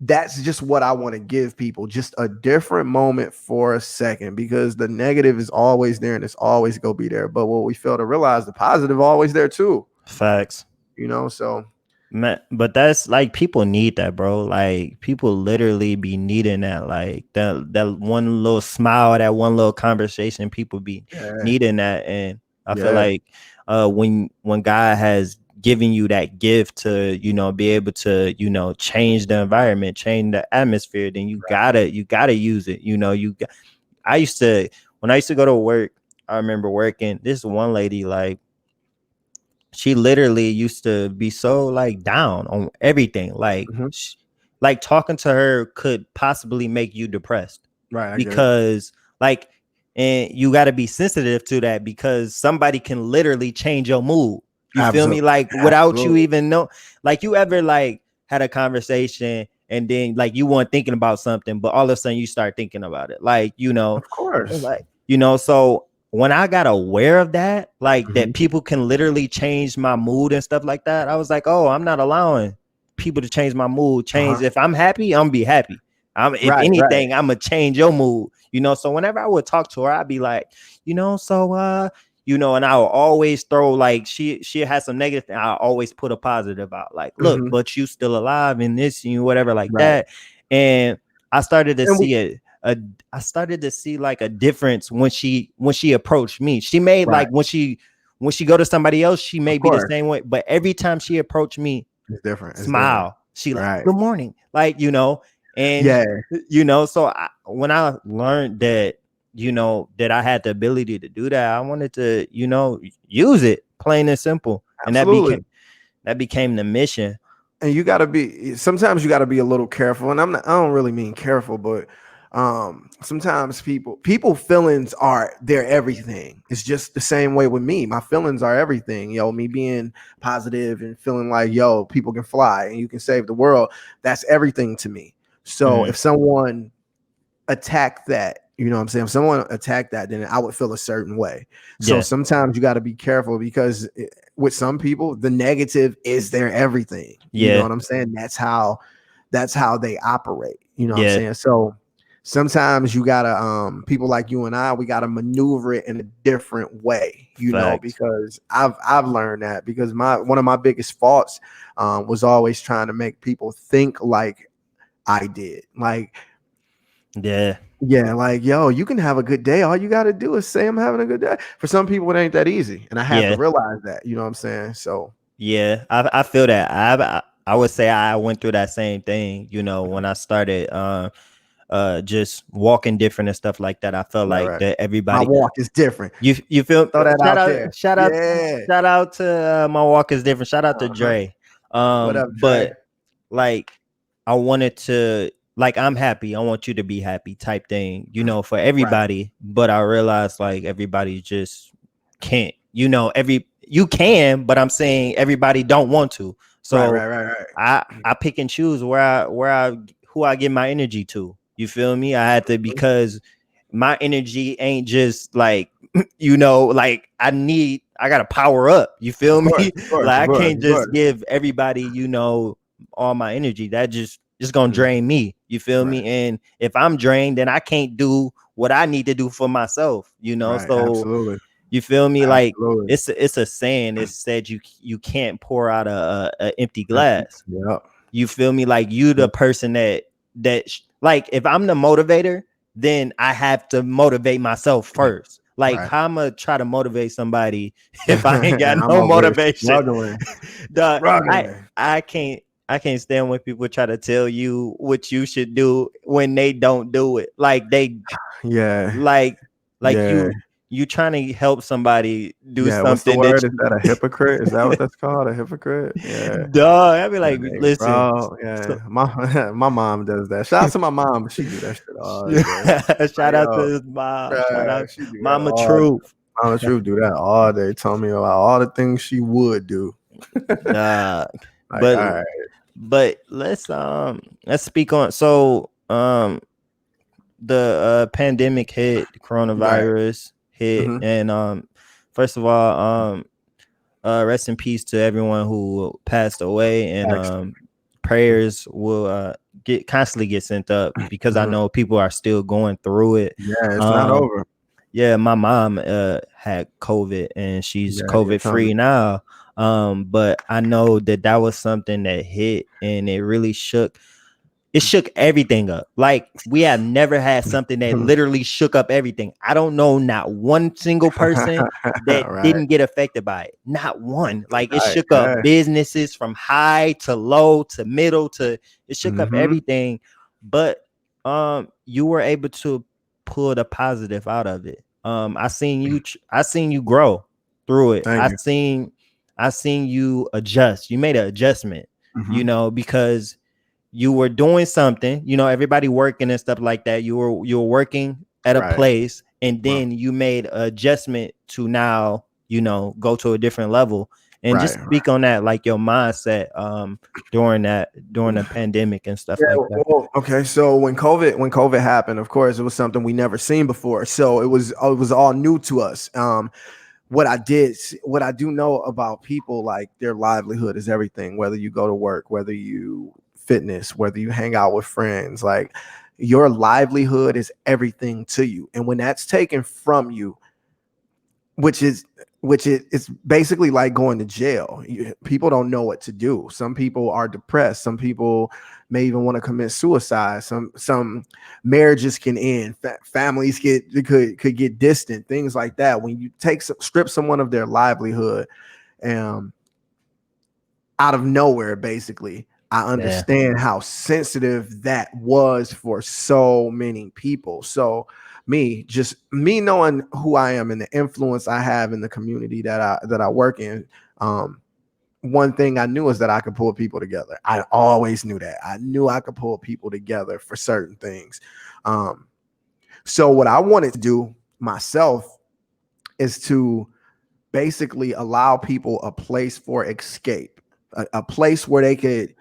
that's just what I want to give people, just a different moment for a second, because the negative is always there and it's always gonna be there. But what we fail to realize, the positive always there too, Facts. you know. So Man, but that's like people need that, bro. Like people literally be needing that, like that one little smile, that one little conversation. People be yeah, needing that, and I feel yeah, like when God has given you that gift to be able to change the environment, change the atmosphere, then you gotta use it. I used to when I used to go to work. I remember working. This one lady, like she literally used to be so like down on everything, like hmm, like talking to her could possibly make you depressed, right, I get it. because like, and you got to be sensitive to that, because somebody can literally change your mood, you feel me, Absolutely, like without you absolutely, even know. Like you ever like had a conversation and then like you weren't thinking about something, but all of a sudden you start thinking about it, like of course. like so when I got aware of that, like Hmm. that people can literally change my mood and stuff like that, I was like, oh, I'm not allowing people to change my mood. Change, Uh-huh. if I'm happy, I'm be happy. If Right, right. anything, I'm gonna change your mood. So whenever I would talk to her, I'd be like, and I will always throw, like, she has some negative thing, I always put a positive out, like, look, Hmm. but you still alive in this and whatever like Right. that. And I started to And we see it. I started to see like a difference when she approached me. She made right, like when she go to somebody else, she may of be the course. same way, but every time she approached me, It's different. It's different. smile. She like, Right. good morning, like and Yeah, So when I learned that I had the ability to do that, I wanted to use it, plain and simple, and that absolutely. became the mission. And you got to be sometimes you got to be a little careful, and I don't really mean careful, but sometimes people feelings are their everything. It's just the same way with me. My feelings are everything. Me being positive and feeling like, yo, people can fly and you can save the world, that's everything to me. So Mhm. if someone attack that, you know what I'm saying? If someone attacked that, then I would feel a certain way. So Yeah, sometimes you got to be careful because with some people, the negative is their everything. You know yeah, what I'm saying? That's how they operate. You know what I'm yeah, saying? So sometimes you gotta people like you and I, we gotta maneuver it in a different way, Facts. because I've learned that, because my one of my biggest faults was always trying to make people think like I did. Like, Yeah. yeah, like, yo, you can have a good day. All you got to do is say I'm having a good day. For some people, it ain't that easy. And I had to Yeah. realize that, you know what I'm saying? So, Yeah. I feel that. I would say I went through that same thing, when I started just walking different and stuff like that. I felt right, like right. that My everybody. walk is different. You feel Throw that shout out out there. shout out Yeah. shout out to my walk is different. Shout out to Uh-huh. Dre. What up, Dre? But like I wanted to, like, I'm happy. I want you to be happy type thing, for Right, everybody. But I realized like everybody just can't, you can, but I'm saying everybody don't want to. right, So right, right, right. I pick and choose where I who I give my energy to. You feel me? I had to, because my energy ain't just like like I gotta power up. You feel Of course, me? of course, Like of I course, can't of just course. give everybody, all my energy. That just gonna Mm, drain me. You feel right, me? And if I'm drained, then I can't do what I need to do for myself. right. So Absolutely, you feel me? Like absolutely. it's a saying. It said you can't pour out a empty glass. Yep, You feel me? Like you the yep. person like if I'm the motivator, then I have to motivate myself first. Like Right. how I'm gonna try to motivate somebody if I ain't got I'm no over here motivation? struggling, Duh, I struggling. I can't I can't stand when people try to tell you what you should do when they don't do it. Like they Yeah, like like yeah, you trying to help somebody do yeah. What's the something that word? Is that a hypocrite? Is that what that's called? A hypocrite? Yeah. dog. I'd be like, Dang, listen. bro. So, Yeah. My my mom does that. Shout out to my mom. She do that shit all day. Like, shout out to yo, his mom. Shout out she do that Mama all day. Truth. Mama Truth do that all day. Tell me about all the things she would do. Dog. Like, But all right. let's speak on, so the pandemic hit, the Right. coronavirus hit, Mm-hmm. and first of all, rest in peace to everyone who passed away, and Actually. prayers will get sent up, because I Mm-hmm. know people are still going through it. Yeah, it's not um over. yeah, my mom had COVID, and she's Yeah, you're COVID telling me. free now. But I know that was something that hit, and it shook everything up. Like we have never had something that literally shook up everything. I don't know not one single person that Right. didn't get affected by it. Not one. Like it Right. shook Yeah. up businesses from high to low to middle to it shook up Mm-hmm. everything. But you were able to pull the positive out of it. I seen you grow through it. Thank you. I seen you adjust. You made an adjustment, Mm-hmm. because you were doing something, everybody working and stuff like that. You were working at a Right. place, and Right. then you made an adjustment to now, go to a different level. And just Right. speak on that, like your mindset during the pandemic and stuff Yeah, like that. well, okay. So when COVID happened, of course, it was something we never seen before. So it was all new to us. What I do know about people, like their livelihood is everything. Whether you go to work, whether you fitness, whether you hang out with friends, like your livelihood is everything to you. And when that's taken from you, which is it's basically like going to jail. People don't know what to do. Some people are depressed. Some people may even want to commit suicide. Some marriages can end. Families could get distant. Things like that. When you strip someone of their livelihood, um, out of nowhere, basically, I Yeah. understand how sensitive that was for so many people. So just me knowing who I am and the influence I have in the community that I work in, one thing I knew is that I could pull people together. I always knew that. I knew I could pull people together for certain things. Um, so what I wanted to do myself is to basically allow people a place for escape, a place where they could,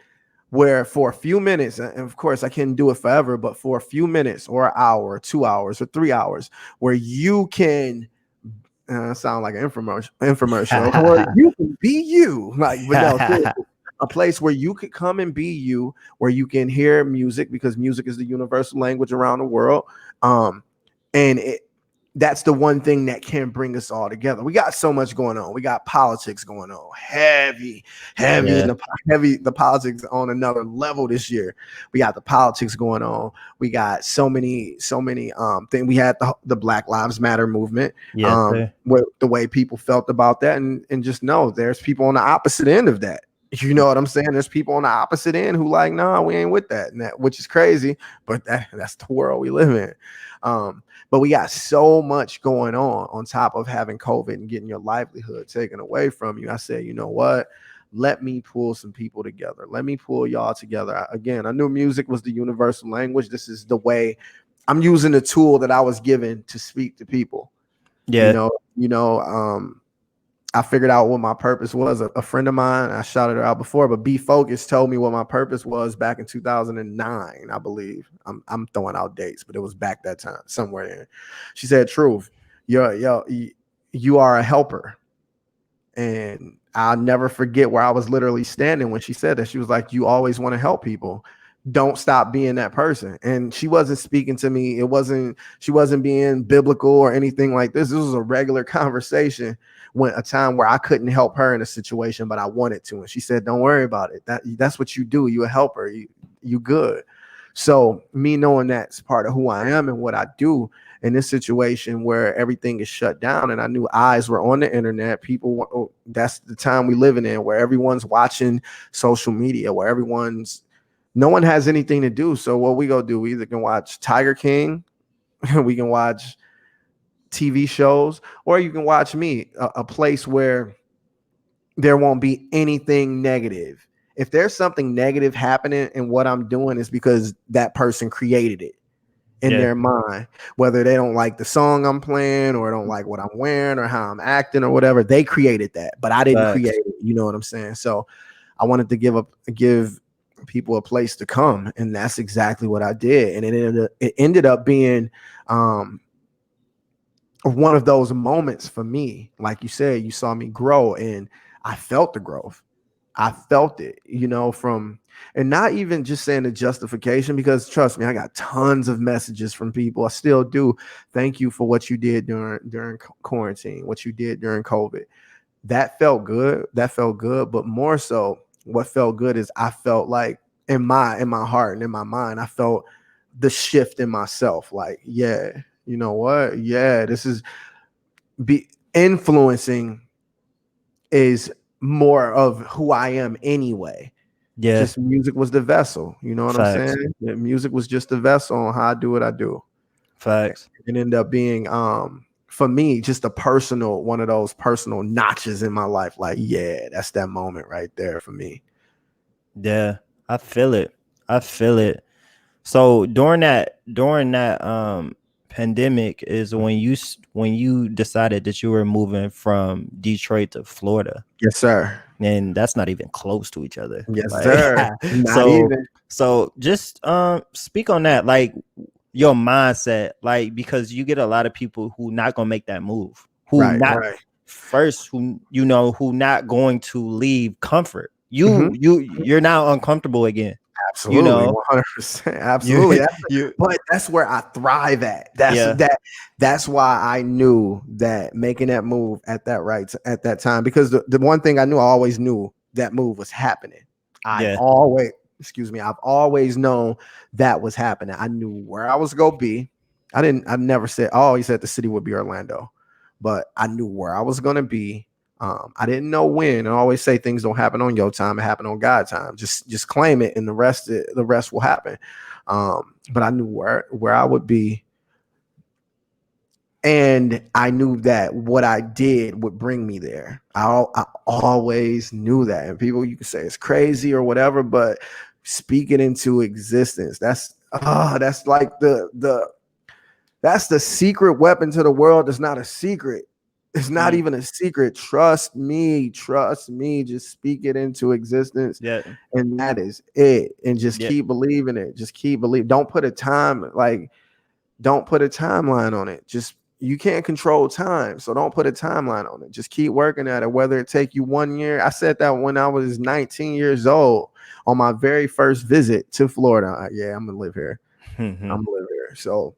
where for a few minutes, and of course I can't do it forever, but for a few minutes or an hour or 2 hours or 3 hours, where you can sound like an infomercial, or you can be you, like, but no, seriously. a place where you could come and be you, where you can hear music because music is the universal language around the world. And that's the one thing that can bring us all together. We got so much going on. We got politics going on, heavy in Yeah. the politics on another level this year. We got the politics going on. We got so many things. We had the Black Lives Matter movement, Yes, sir. the way people felt about that, and just know there's people on the opposite end of that. You know what I'm saying? There's people on the opposite end who like, nah, we ain't with that, and that, which is crazy, but that's the world we live in. But we got so much going on top of having COVID and getting your livelihood taken away from you. I said, you know what? Let me pull some people together. Let me pull y'all together. Again, I knew music was the universal language. This is the way I'm using the tool that I was given to speak to people. Yeah. I figured out what my purpose was. A friend of mine, I shouted her out before, but Be Focused told me what my purpose was back in 2009, I believe. I'm throwing out dates, but it was back that time, somewhere there. She said, Truth, you are a helper. And I'll never forget where I was literally standing when she said that. She was like, you always want to help people. Don't stop being that person. And she wasn't speaking to me. She wasn't being biblical or anything like this. This was a regular conversation when a time where I couldn't help her in a situation, but I wanted to. And she said, don't worry about it. That's what you do. You a helper. You good. So me knowing that's part of who I am and what I do in this situation where everything is shut down, and I knew eyes were on the internet. People, that's the time we living in where everyone's watching social media, where no one has anything to do. So what we go do, we either can watch Tiger King, we can watch TV shows, or you can watch me, a place where there won't be anything negative. If there's something negative happening and what I'm doing is because that person created it in Yeah. their mind, whether they don't like the song I'm playing or don't like what I'm wearing or how I'm acting or whatever, they created that, but I didn't create Facts. it. You know what I'm saying? So I wanted to give people a place to come, and that's exactly what I did. And it ended up being one of those moments for me. Like you said, you saw me grow, and I felt the growth. I felt it, and not even just saying the justification, because trust me, I got tons of messages from people. I still do. Thank you for what you did during quarantine, what you did during COVID. That felt good. But more so, what felt good is I felt like in my heart and in my mind, I felt the shift in myself. Like, yeah, you know what? Yeah, this is be influencing is more of who I am anyway. Yeah. Just music was the vessel. You know what I'm Facts. saying? Yeah, music was just the vessel on how I do what I do. Facts. It ended up being for me just one of those personal notches in my life. Like, yeah, that's that moment right there for me. Yeah. I feel it. I feel it. So during that pandemic is when you decided that you were moving from Detroit to Florida. Yes, sir. And that's not even close to each other. Yes, Like sir. Not so even. so just speak on that, like your mindset, like because you get a lot of people who not gonna make that move, who Right, not right. first, who not going to leave comfort. Mhm. You're now uncomfortable again. You Absolutely, know, 100%. you Absolutely. you But that's where I thrive at. yeah, That's why I knew that making that move at that time, because the one thing I always knew that move was happening. I've yeah, always, I've always known that was happening. I knew where I was gonna be. I never said, oh, he said the city would be Orlando, but I knew where I was gonna be. I didn't know when. I always say things don't happen on your time; it happen on God's time. Just claim it, and the rest will happen. But I knew where I would be, and I knew that what I did would bring me there. I always knew that. And people, you can say it's crazy or whatever, but speak it into existence. That's like that's the secret weapon to the world. It's not a secret. It's not even a secret. Trust me. Just speak it into existence. yeah, And that is it. And just yeah, keep believing it. Just keep believing. Don't put a timeline on it. Just, you can't control time, so don't put a timeline on it. Just keep working at it, whether it take you 1 year. I said that when I was 19 years old on my very first visit to Florida. Yeah, I'm gonna live here. I'm gonna live here. So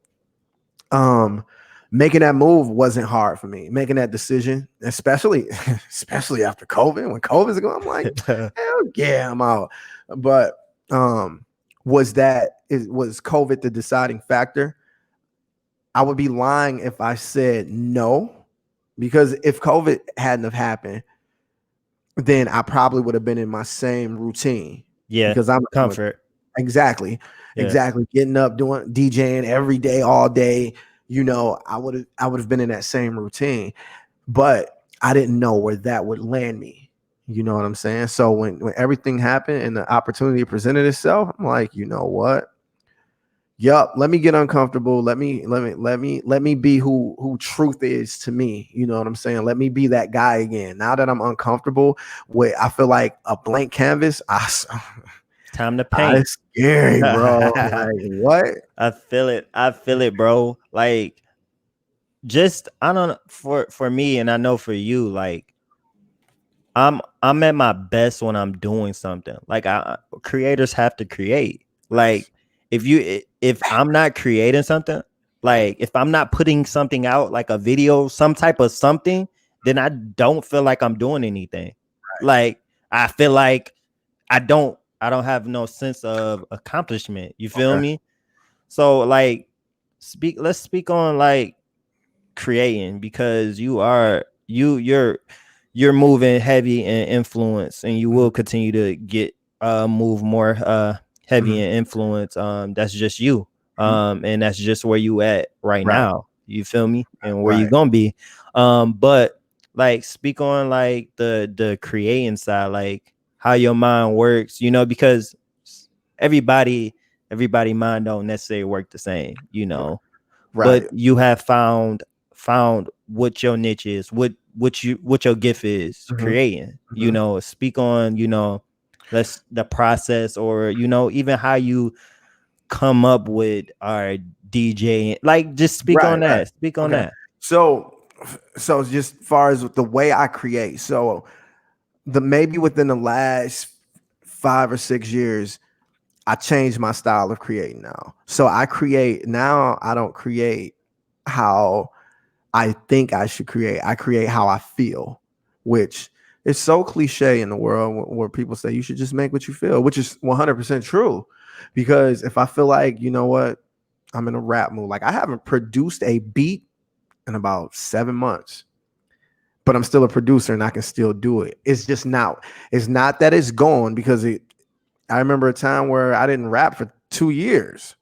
um making that move wasn't hard for me. Making that decision, especially especially after COVID, when COVID's going, I'm like, hell yeah, I'm out. But um was COVID the deciding factor? I would be lying if I said no, because if COVID hadn't have happened, then I probably would have been in my same routine, Yeah, because I'm a, comfort. exactly, Yeah. exactly, getting up, doing DJing every day, all day. I would have been in that same routine, but I didn't know where that would land me. You know what I'm saying? So when everything happened and the opportunity presented itself, I'm like, you know what? Yup, let me get uncomfortable. Let me be who truth is to me. You know what I'm saying? Let me be that guy again. Now that I'm uncomfortable with, I feel like a blank canvas. Time to paint. It's scary, bro. I Like what? feel it. I feel it, bro. Like, just I don't know, for me, and I know for you, like, I'm at my best when I'm doing something. Like, creators have to create. Like, if I'm not creating something, like if I'm not putting something out, like a video, some type of something, then I don't feel like I'm doing anything. Like, I feel like I don't have no sense of accomplishment. You feel Okay. me? So, like, let's speak on, like, creating, because you're moving heavy in influence, and you Mhm, will continue to get move more heavy mhm, in influence. That's just you. mhm. And that's just where you at right Right, now. You feel me? And where you right. gonna be. But, like, speak on, like, the creating side, like how your mind works, because everybody everybody mind don't necessarily work the same, but Right. you have found what your niche is, what your gift is, Mhm, creating. mhm. Speak on, let's the process, or even how you come up with our DJ. Like, just speak Right, on right. that. Speak on Okay. that. So so just far as the way I create, so the maybe within the last 5 or 6 years, I changed my style of creating now. So I create now, I don't create how I think I should create. I create how I feel, which is so cliche in the world where people say you should just make what you feel, which is 100% true. Because if I feel like, you know what, I'm in a rap mood, like I haven't produced a beat in about 7 months, but I'm still a producer and I can still do it. It's not that it's gone, because I remember a time where I didn't rap for 2 years.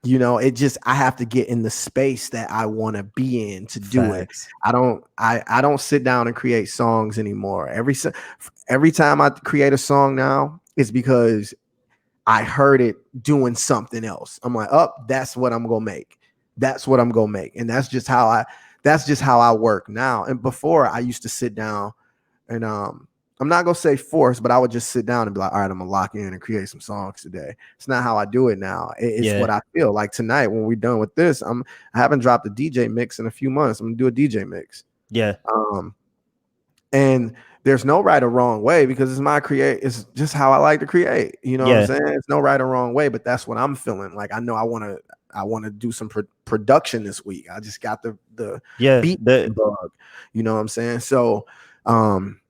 It just, I have to get in the space that I want to be in to do it. Facts. I don't sit down and create songs anymore. Every time I create a song now, it's because I heard it doing something else. I'm like, oh, that's what I'm gonna make. That's what I'm gonna make. And that's just how I work now. And before, I used to sit down and I'm not gonna say force, but I would just sit down and be like, all right, I'm gonna lock in and create some songs today. It's not how I do it now. It's Yeah. what I feel like tonight when we're done with this. I haven't dropped a DJ mix in a few months. I'm gonna do a DJ mix. Yeah. Um, and there's no right or wrong way, because it's just how I like to create. You know what I'm Yeah. saying? It's no right or wrong way, but that's what I'm feeling. Like I know I want to do some production this week. I just got the Yeah. beat bug. You know what I'm saying? So um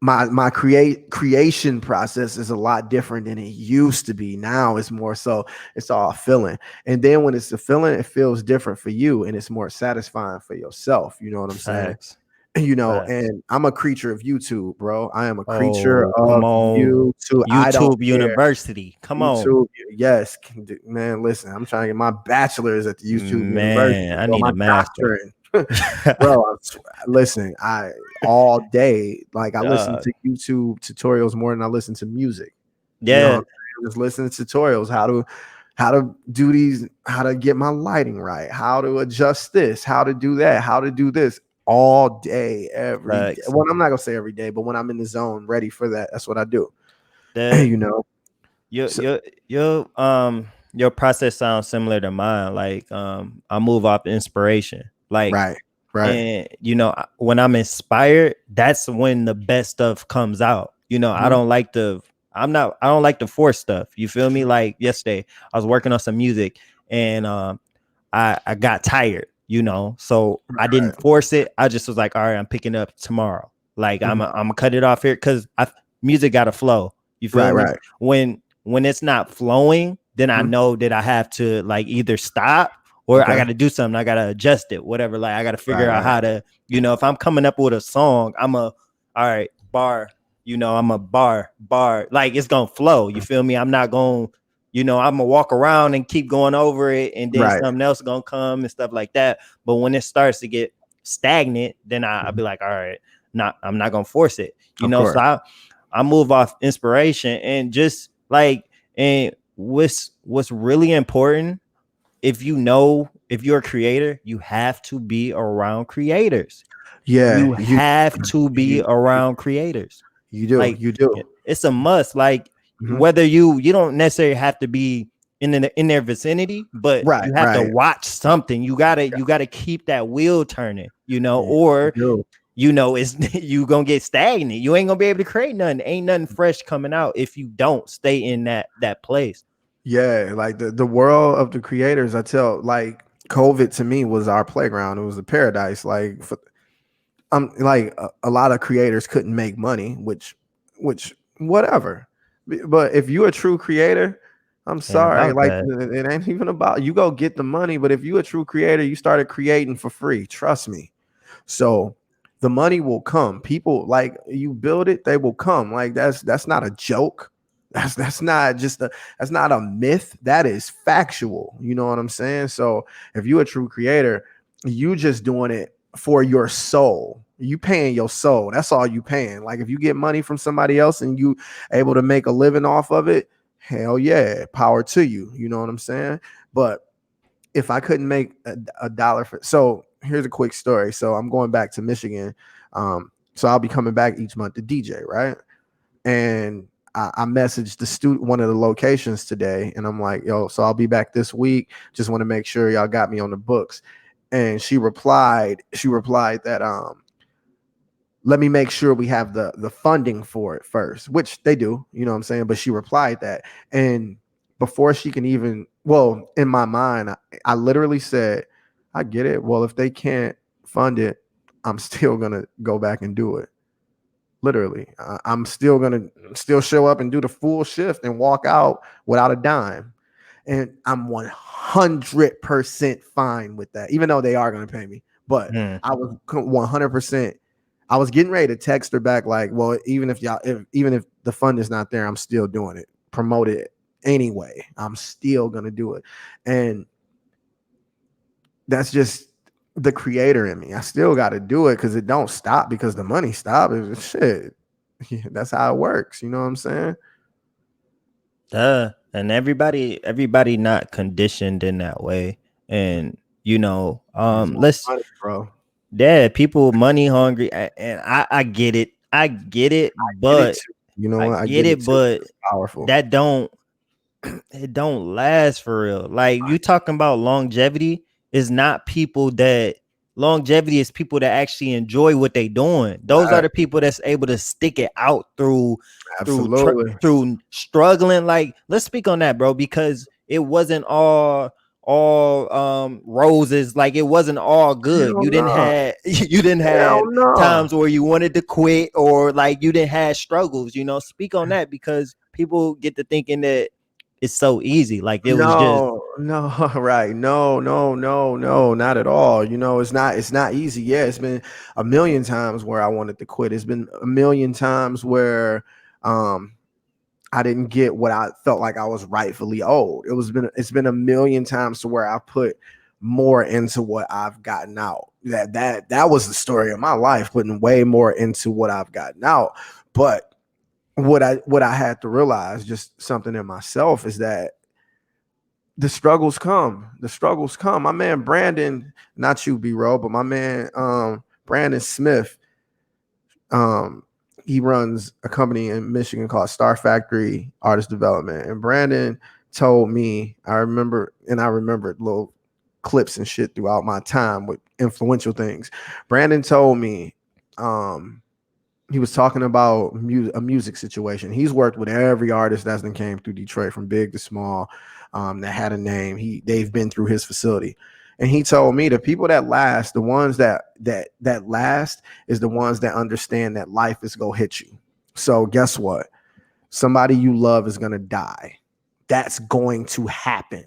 my creation process is a lot different than it used to be. Now it's more so it's all feeling. And then when it's a feeling, it feels different for you and it's more satisfying for yourself. You know what I'm saying? Facts. Facts. And I'm a creature of YouTube, bro. I am a creature Oh, come of on. YouTube. I don't YouTube care. University. Come on. YouTube, yes, man. Listen, I'm trying to get my bachelor's at the YouTube University. Man, I Well, need my a master. doctorate, bro. Listen, I all day, like I listen Dog. to YouTube tutorials more than I listen to music. You know, what Yeah. I'm saying? Just listen to tutorials how to do these, how to get my lighting right, how to adjust this, how to do that, how to do this all day, every day. Facts. Well, I'm not gonna say every day, but when I'm in the zone, ready for that, that's what I do. The you know. your So, your your um your process sounds similar to mine. Like I move off inspiration. Like, Right. Right. and when I'm inspired, that's when the best stuff comes out. I Mhm. don't like the I don't like the force stuff. You feel me? Like yesterday, I was working on some music, and I got tired, so I Right. didn't force it. I just was like, all right, I'm picking up tomorrow. Like I'm Mhm. gonna cut it off here because music got to flow. You feel Right. me? Right. When it's not flowing, then I Mhm. know that I have to like either stop or I Okay. got to do something. I got to adjust it, whatever. Like I got to Right. figure out Right. how to, if I'm coming up with a song, all right, bar, I'm a bar, like it's gonna flow. You feel me? I'm not gonna, I'm gonna walk around and keep going over it, and then Right. something else gonna come and stuff like that. But when it starts to get stagnant, then I'll Mhm. be like, all right, I'm not gonna force it, Of So course. I move off inspiration and just like, and what's really important, if you're a creator, you have to be around creators. Yeah. You have to be You around creators. you do. Like You do. it's a must. Like Mhm. whether you don't necessarily have to be in their vicinity, but Right. you have to Right. watch something. You gotta keep that wheel turning, Yeah, you or do. it's you gonna get stagnant. You ain't gonna be able to create nothing. Ain't nothing fresh coming out if you don't stay in that place. Yeah, like the world of the creators, I tell like COVID to me was our playground. It was a paradise. Like like a lot of creators couldn't make money, which whatever. But if you're a true creator, I'm Ain't sorry, about like that. it ain't even about you go get the money, but if you're a true creator, you started creating for free. Trust me. So the money will come. People like you build it, they will come. Like that's not a joke. That's not just that's not a myth. That is factual. You know what I'm saying? So if you're a true creator, you just doing it for your soul. You paying your soul. That's all you paying. Like if you get money from somebody else and you able to make a living off of it, hell yeah, power to you. You know what I'm saying? But if I couldn't make a dollar for, so here's a quick story. So I'm going back to Michigan. So I'll be coming back each month to DJ, right? And I messaged the student one of the locations today, and I'm like, yo, so I'll be back this week. Just want to make sure y'all got me on the books. And she replied that let me make sure we have the funding for it first, which they do, you know what I'm saying? But she replied that. And before she can even, well, in my mind, I literally said, I get it. Well, if they can't fund it, I'm still gonna go back and do it. Literally, I'm still gonna still show up and do the full shift and walk out without a dime. And I'm 100% fine with that, even though they are going to pay me. But Hmm. I was 100%. I was getting ready to text her back, like, well, even if the fund is not there, I'm still doing it. Promote it anyway. I'm still going to do it. And that's just the creator in me. I still got to do it because it don't stop because the money stops. Shit. Yeah, that's how it works. You know what I'm saying? And everybody not conditioned in that way. And It's more let's money, bro. yeah, people money hungry, and I get it. I get it, Get it but too. You know I what? I get get it it, too. but It's powerful. that don't it don't last for real. Like you talking about longevity is not people that longevity is people that actually enjoy what they doing. Those are Right. the people that's able to stick it out Absolutely. through struggling. Like let's speak on that, bro, because it wasn't all roses. Like it wasn't all good. Hell You didn't no. have you didn't Hell have no. times where you wanted to quit, or like you didn't have struggles. Speak on that, because people get to thinking that it's so easy. Like it was just No, no, right. No, no, no, no, not at all. You know, it's not easy. Yeah, it's been a million times where I wanted to quit. It's been a million times where um I didn't get what I felt like I was rightfully owed. It's been a million times to where I put more into what I've gotten out. That was the story of my life, putting way more into what I've gotten out. But what I had to realize, just something in myself, is that the struggles come. The struggles come. My man Brandon, not you, B-Roll, but my man Brandon Smith, um, he runs a company in Michigan called Star Factory Artist Development. And Brandon told me, I remembered little clips and shit throughout my time with influential things. Brandon told me, um, he was talking about a music situation. He's worked with every artist that's been came through Detroit, from big to small, that had a name. They've been through his facility, and he told me the people that last, the ones that last, is the ones that understand that life is gonna hit you. So guess what? Somebody you love is gonna die. That's going to happen.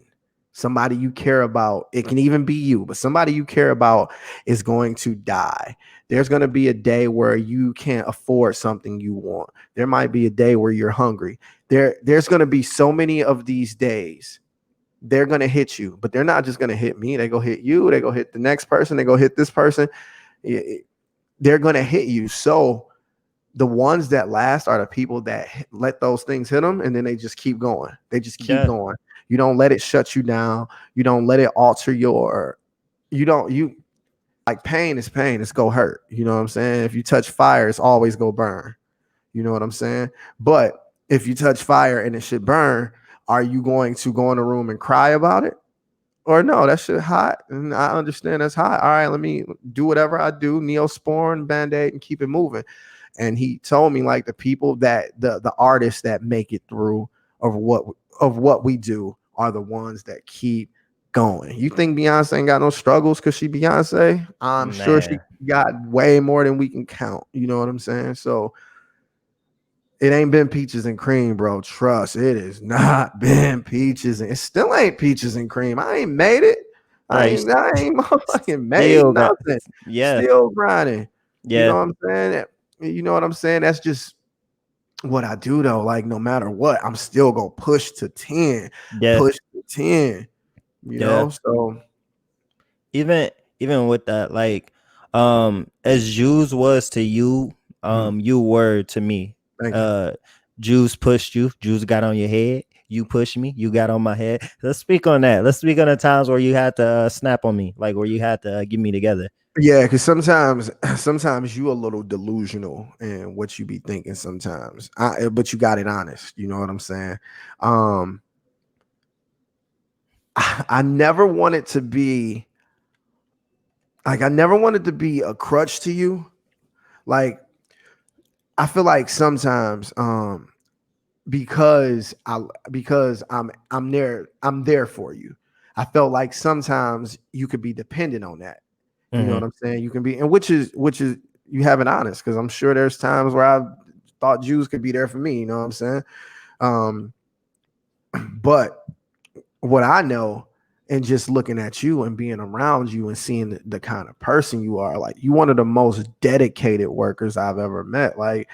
Somebody you care about, it can even be you, but somebody you care about is going to die. There's going to be a day where you can't afford something you want. There might be a day where you're hungry. There's going to be so many of these days. They're going to hit you, but they're not just going to hit me. They go hit you. They go hit the next person. They go hit this person. They're going to hit you. So the ones that last are the people that let those things hit them, and then they just keep going. They just keep Yeah, going. You don't let it shut you down. You don't let it alter your. You don't. You like pain is pain. It's go hurt. You know what I'm saying? If you touch fire, it's always go burn. You know what I'm saying? But if you touch fire and it should burn, are you going to go in a room and cry about it? Or no, that shit hot. And I understand that's hot. All right, let me do whatever I do, Neosporin, Band-Aid, and keep it moving. And he told me like the people that the artists that make it through of what we do are the ones that keep going. You think Beyonce ain't got no struggles because she Beyonce? I'm sure she man. got way more than we can count. You know what I'm saying? So it ain't been peaches and cream, bro. Trust, it has not been peaches, and it still ain't peaches and cream. I ain't made it. Right. I ain't motherfucking made Still got. nothing. Yeah. Still grinding. You know Yeah. what I'm saying? You know what I'm saying? That's just what I do though. Like no matter what, I'm still gonna push to 10, Yeah. push to 10. You Yeah. know, so even even with that, like, as Jews was to you, mhm, you were to me. thank you. uh Jews pushed you, Jews got on your head, you pushed me, you got on my head. Let's speak on that. Let's speak on the times where you had to snap on me, like where you had to get me together. Yeah, because sometimes you a little delusional in what you be thinking sometimes. But you got it honest. You know what I'm saying? Um, I never wanted to be I never wanted to be a crutch to you. Like I feel like sometimes because I'm there for you. I felt like sometimes you could be dependent on that. You know Hmm. what I'm saying? You can be, and which is you have it honest, because I'm sure there's times where I thought Jews could be there for me. You know what I'm saying? Um, but what I know, and just looking at you and being around you and seeing the kind of person you are, like you one of the most dedicated workers I've ever met. Like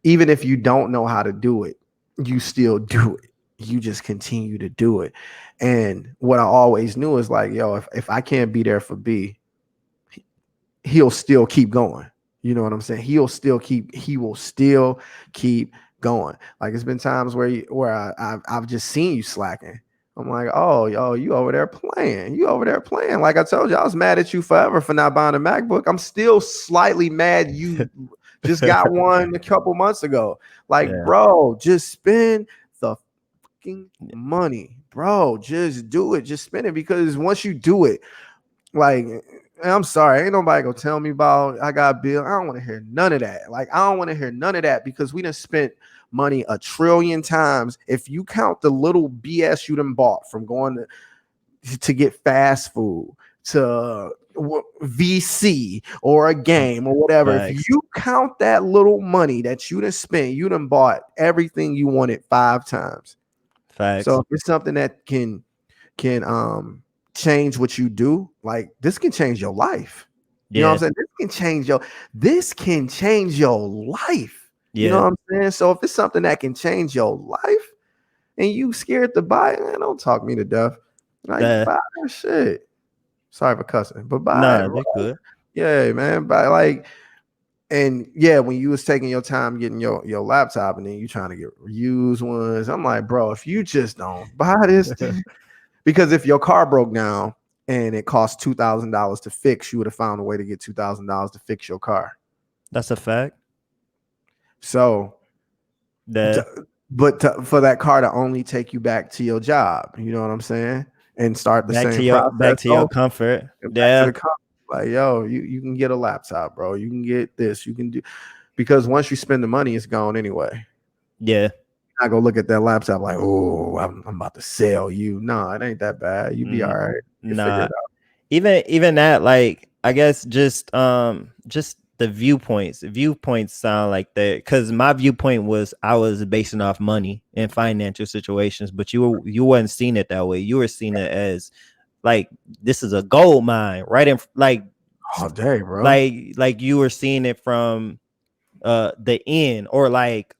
even if you don't know how to do it, you still do it. You just continue to do it. And what I always knew is like, yo, if I can't be there for B, he'll still keep going. You know what I'm saying? He will still keep going. Like it's been times where I've just seen you slacking. I'm like, oh, yo, you over there playing. You over there playing. Like I told you, I was mad at you forever for not buying a MacBook. I'm still slightly mad you just got one a couple months ago. Like, Yeah. bro, just spend the fucking money. Bro, just do it. Just spend it, because once you do it, like, I'm sorry, ain't nobody gonna tell me about I got a bill. I don't want to hear none of that. Like, I don't want to hear none of that, because we done spent money a trillion times. If you count the little BS you done bought from going to get fast food, to VC or a game or whatever, if Facts. you count that little money that you done spent, you done bought everything you wanted 5 times. So Facts. if it's something that can change what you do, like this can change your life. You know what I'm Yeah. saying? This can change your life. You know Yeah. what I'm saying? So if it's something that can change your life and you scared to buy it, man, don't talk me to death. Like That. buy that shit. Sorry for cussing, but buy it, Nah, bro. they good. Yeah, man. Buy like, and yeah, when you was taking your time getting your laptop and then you trying to get used ones, I'm like, bro, if you just don't buy this, because if your car broke down and it cost $2,000 to fix, you would have found a way to get $2,000 to fix your car. That's a fact. So That. but for that car to only take you back to your job, you know what I'm saying, and start the same back process to your over comfort. and back to Yeah, the car. Like, yo, you can get a laptop, bro. You can get this. You can do, because once you spend the money, it's gone anyway. yeah. I go look at that laptop like, oh, I'm about to sell you. No, it ain't that bad. You be all right. You figure Nah. it out. Even that, like, I guess just the viewpoints sound like that, because my viewpoint was I was basing off money and financial situations, but you wasn't seeing it that way. You were seeing it as like this is a gold mine, right? In All day, bro. like you were seeing it from the end, or like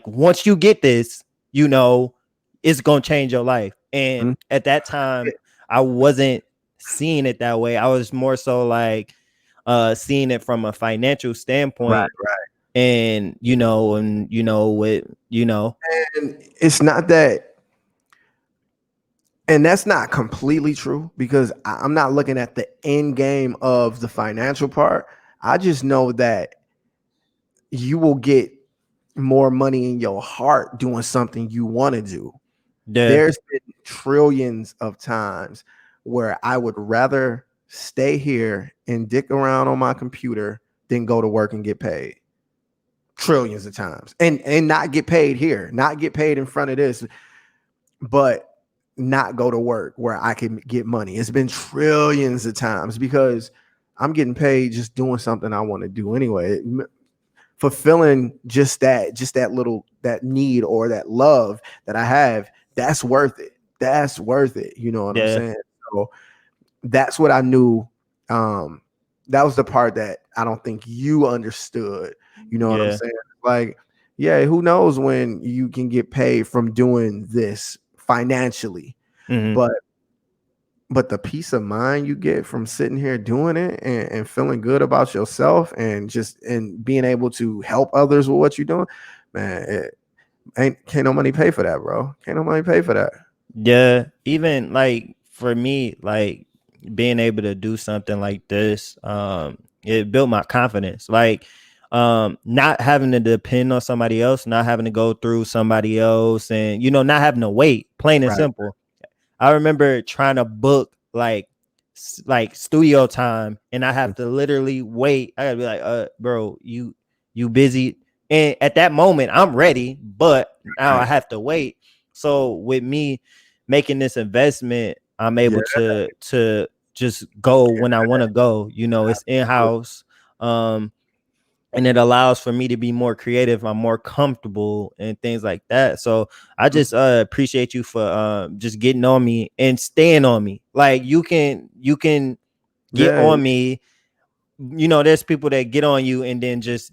once you get this, you know, it's gonna change your life. And Mhm. at that time I wasn't seeing it that way. I was more so like seeing it from a financial Right, standpoint, right. and with And it's not that, and that's not completely true because I'm not looking at the end game of the financial part. I just know that you will get more money in your heart doing something you want to do. the There's been trillions of times where I would rather stay here and dick around on my computer than go to work and get paid. Trillions of times. And not get paid here, not get paid in front of this, but not go to work where I can get money. It's been trillions of times because I'm getting paid just doing something I want to do anyway. Fulfilling just that little that need or that love that I have, that's worth it. That's worth it. You know what I'm the saying? So that's what I knew. Um, that was the part that I don't think you understood. You know what I'm yeah. saying? Like, yeah, who knows when you can get paid from doing this financially, Mm-hmm. but the peace of mind you get from sitting here doing it and feeling good about yourself and just and being able to help others with what you're doing, man, it can't no money pay for that, bro. Can't no money pay for that. Yeah, even like for me, like being able to do something like this, it built my confidence. Like, not having to depend on somebody else, not having to go through somebody else, and not having to wait. Plain and Right. simple. I remember trying to book like studio time, and I have to literally wait. I gotta be like, bro, you busy? And at that moment, I'm ready, but now I Right. have to wait. So with me making this investment, I'm Yeah. able to just go when I want to go. It's in house. Um, and it allows for me to be more creative. I'm more comfortable and things like that. So I just appreciate you for just getting on me and staying on me. Like you can get Yeah. on me. There's people that get on you and then just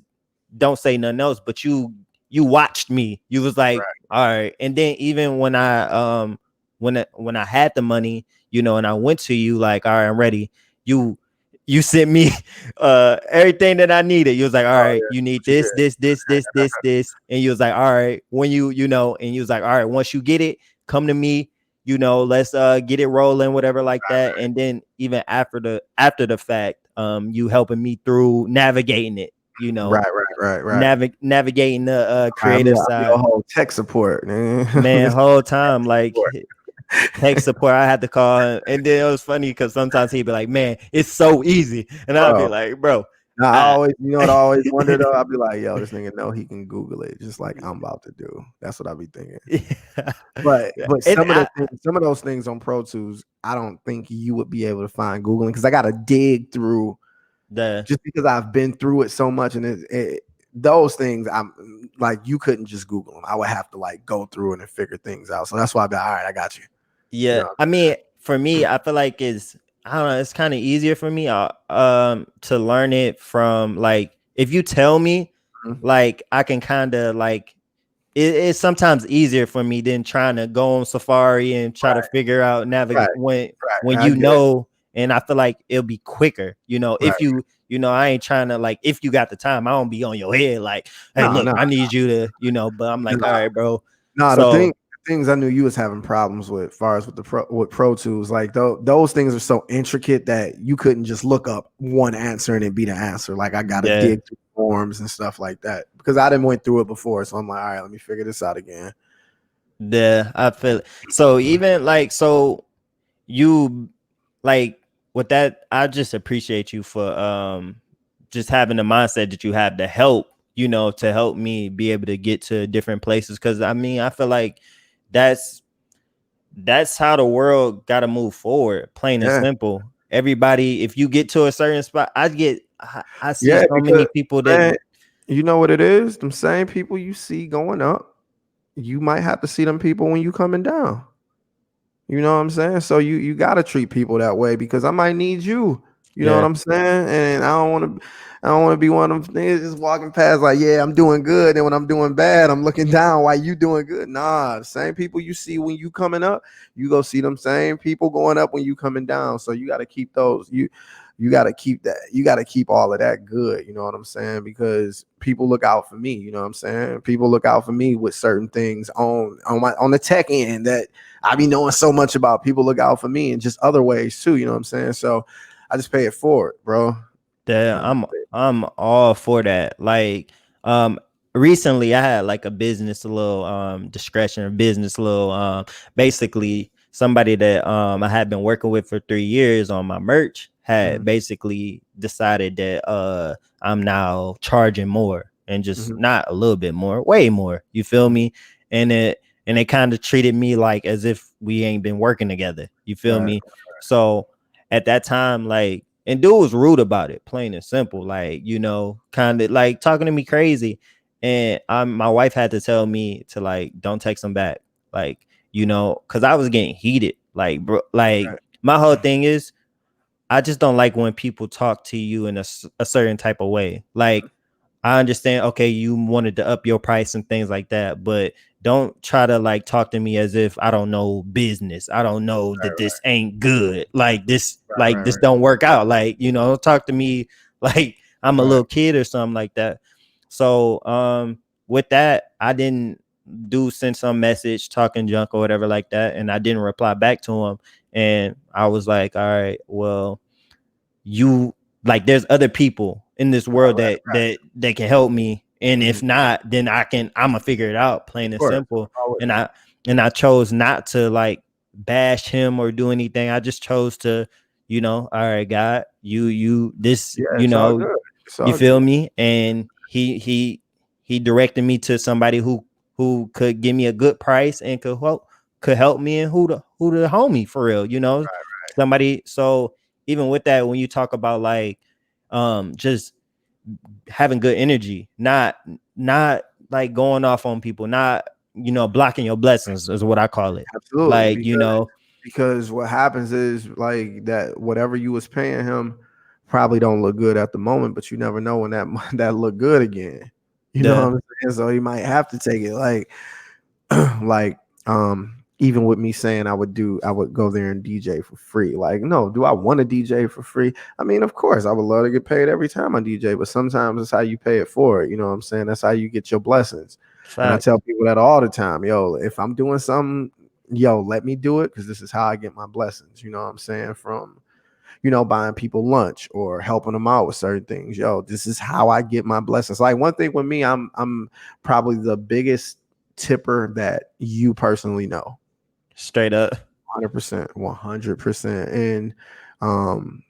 don't say nothing else, but you watched me. You was like, all right. And then even when I had the money, and I went to you like, all right, I'm ready. You sent me everything that I needed. You was like, all Oh right, yeah. you need What you this, did. this, this, this, this, this. And you was like, all right, when and you was like, all right, once you get it, come to me, let's get it rolling, whatever like that. And then even after the fact, you helping me through navigating it, Right. Right. Right. Right. navigating the I'm creative your side. whole tech support, man. Man, whole time like Support. tech support, I had to call him, and then it was funny because sometimes he'd be like, "Man, it's so easy," and I'd be Bro. like, "Bro, Now, I I." always, you know what I always wonder though? I'll be like, yo, this nigga know he can Google it, just like I'm about to do. That's what I be thinking. Yeah. But And some of those things on Pro Tools, I don't think you would be able to find Googling because I got to dig through the just because I've been through it so much, and those things I'm like you couldn't just Google them. I would have to like go through it and figure things out. So that's why I'd be like, all right, I got you. You Yeah, know, I mean, for me, I feel like I don't know, it's kind of easier for me to learn it from, like, if you tell me, Mhm. like, I can kind of like it's sometimes easier for me than trying to go on Safari and try to figure out Right, navigate when right. I get it. and I feel like it'll be quicker, Right. if I ain't trying to, like, if you got the time, I don't be on your head like, hey, No, look, no, I need you to, but I'm like, all no. right, bro. No, the So things I knew you was having problems with, as far as with the Pro Tools. Like those things are so intricate that you couldn't just look up one answer and it be the answer. Like I gotta Yeah, dig through forms and stuff like that because I didn't went through it before. So I'm like, all right, let me figure this out again. yeah, I feel it. So even like so you like with that, I just appreciate you for just having the mindset that you have to help, to help me be able to get to different places. Cause I mean, I feel like that's how the world gotta move forward, plain and Yeah, simple. Everybody, if you get to a certain spot, I see yeah, so because many people that man, you know what it is? Them same people you see going up, you might have to see them people when you coming down. You know what I'm saying? So you gotta treat people that way because I might need you. You know what yeah, I'm saying? And I don't want to be one of them things just walking past like, yeah, I'm doing good. And when I'm doing bad, I'm looking down while you doing good. Nah, the same people you see when you coming up, you go see them same people going up when you coming down. So you gotta keep those. You got to keep that. You got to keep all of that good. You know what I'm saying? Because people look out for me. You know what I'm saying? People look out for me with certain things on the tech end that I be knowing so much about. People look out for me in just other ways too. You know what I'm saying? So I just pay it forward, bro. yeah, I'm all for that. Like, um, recently I had like a business, a little discretion, business, a little basically somebody that I had been working with for 3 years on my merch had Mhm, basically decided that I'm now charging more and just mhm. not a little bit more, way more. You feel me? And it kind of treated me like as if we ain't been working together. You feel Right, me? So at that time, like, and dude was rude about it, plain and simple. Like, kind of like talking to me crazy. And my wife had to tell me to like, don't text him back. Like, because I was getting heated. Like, bro, like right, my whole thing is I just don't like when people talk to you in a certain type of way. Like, I understand, okay, you wanted to up your price and things like that, but don't try to like talk to me as if I don't know business. I don't know that this ain't good. Like right, this don't work out. Like, talk to me like I'm a right, little kid or something like that. So, with that, I didn't send some message talking junk or whatever like that, and I didn't reply back to him. And I was like, all right, well, you like there's other people in this world that can help me, and mhm. if not, then I'm gonna figure it out, Of plain and course, simple. always. And I chose not to like bash him or do anything. I just chose to, all right, God, you this, Yeah, it's all good. It's you all feel good. me? And he directed me to somebody who could give me a good price and could help me, and who the homie for real, somebody. So even with that, when you talk about like just having good energy, not like going off on people, not blocking your blessings is what I call it. Absolutely, Like, because what happens is like that whatever you was paying him probably don't look good at the moment, but you never know when that that look good again. You know what the I'm saying? So he might have to take it like like even with me saying I would go there and DJ for free. Like, no, do I want to DJ for free? I mean, of course, I would love to get paid every time I DJ, but sometimes it's how you pay it for it. You know what I'm saying? That's how you get your blessings. And I tell facts, people that all the time, yo, if I'm doing something, yo, let me do it because this is how I get my blessings. You know what I'm saying? From buying people lunch or helping them out with certain things. Yo, this is how I get my blessings. Like one thing with me, I'm probably the biggest tipper that you personally know. straight up. 100%, 100%. And um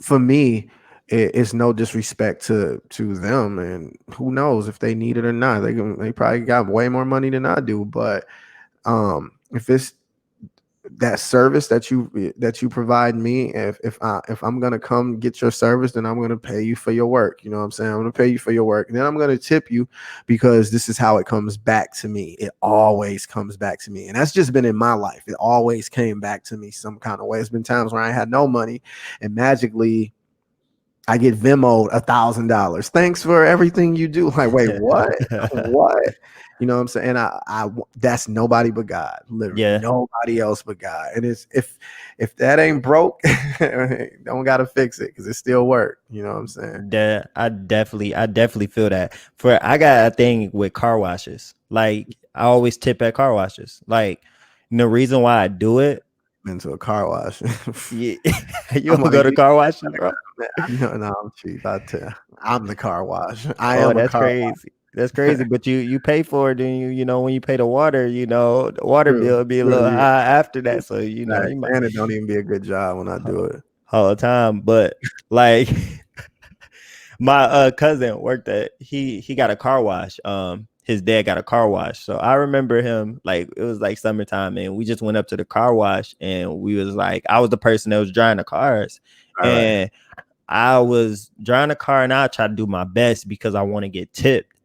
for me, it's no disrespect to them, and who knows if they need it or not. They probably got way more money than I do, but if it's that service that you provide me, if I'm gonna come get your service, then I'm gonna pay you for your work. You know what I'm saying? I'm gonna pay you for your work, and then I'm gonna tip you because this is how it comes back to me. It always comes back to me, and that's just been in my life. It always came back to me some kind of way. It's been times where I had no money, and magically I get Venmoed $1,000. Thanks for everything you do. Like, wait, what? What? You know what I'm saying? And that's nobody but God. Literally, Yeah. nobody else but God. And it's if that ain't broke, don't gotta fix it because it still work. You know what I'm saying? I definitely feel that. I got a thing with car washes. Like, I always tip at car washes. Like, the reason why I do it. Into a car wash. Yeah, you I'm don't like, go to car washes, bro. no, I'm cheap. I'm the car wash. I Oh, am a that's car crazy. That's wash. crazy. But you pay for it, and you know when you pay the water, the water True, bill be a true, little yeah. high after that. So Facts. you might And it don't even be a good job when I do it. all the time. But like my cousin worked at he got a car wash. His dad got a car wash. So I remember him, like it was like summertime, and we just went up to the car wash, and we was like, I was the person that was driving the cars. All right. And I was driving the car, and I try to do my best because I want to get tipped.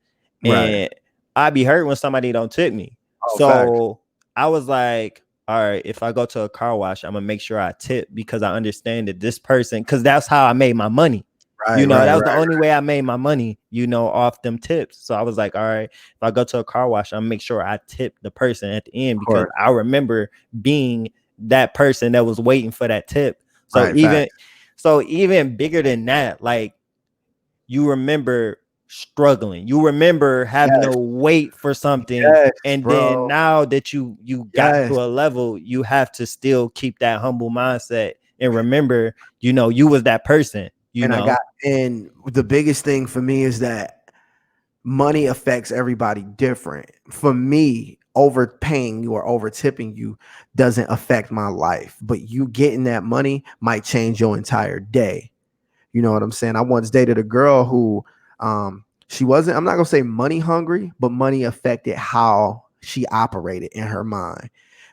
Right. And I'd be hurt when somebody don't tip me. Oh, facts. So I was like, all right, if I go to a car wash, I'm gonna make sure I tip because I understand that this person, because that's how I made my money. Right, That right, was the right. only way I made my money, off them tips. So I was like, all right, if I go to a car wash, I'm gonna make sure I tip the person at the end Of because course. I remember being that person that was waiting for that tip. So Right, facts. even bigger than that, like you remember struggling, you remember having Yes, to wait for something, yes, and then bro. now that you got Yes. to a level, you have to still keep that humble mindset and remember, you was that person. And the biggest thing for me is that money affects everybody different. For me, overpaying you or over tipping you doesn't affect my life, but you getting that money might change your entire day. You know what I'm saying? I once dated a girl who she wasn't, I'm not gonna say money hungry, but money affected how she operated in her mind.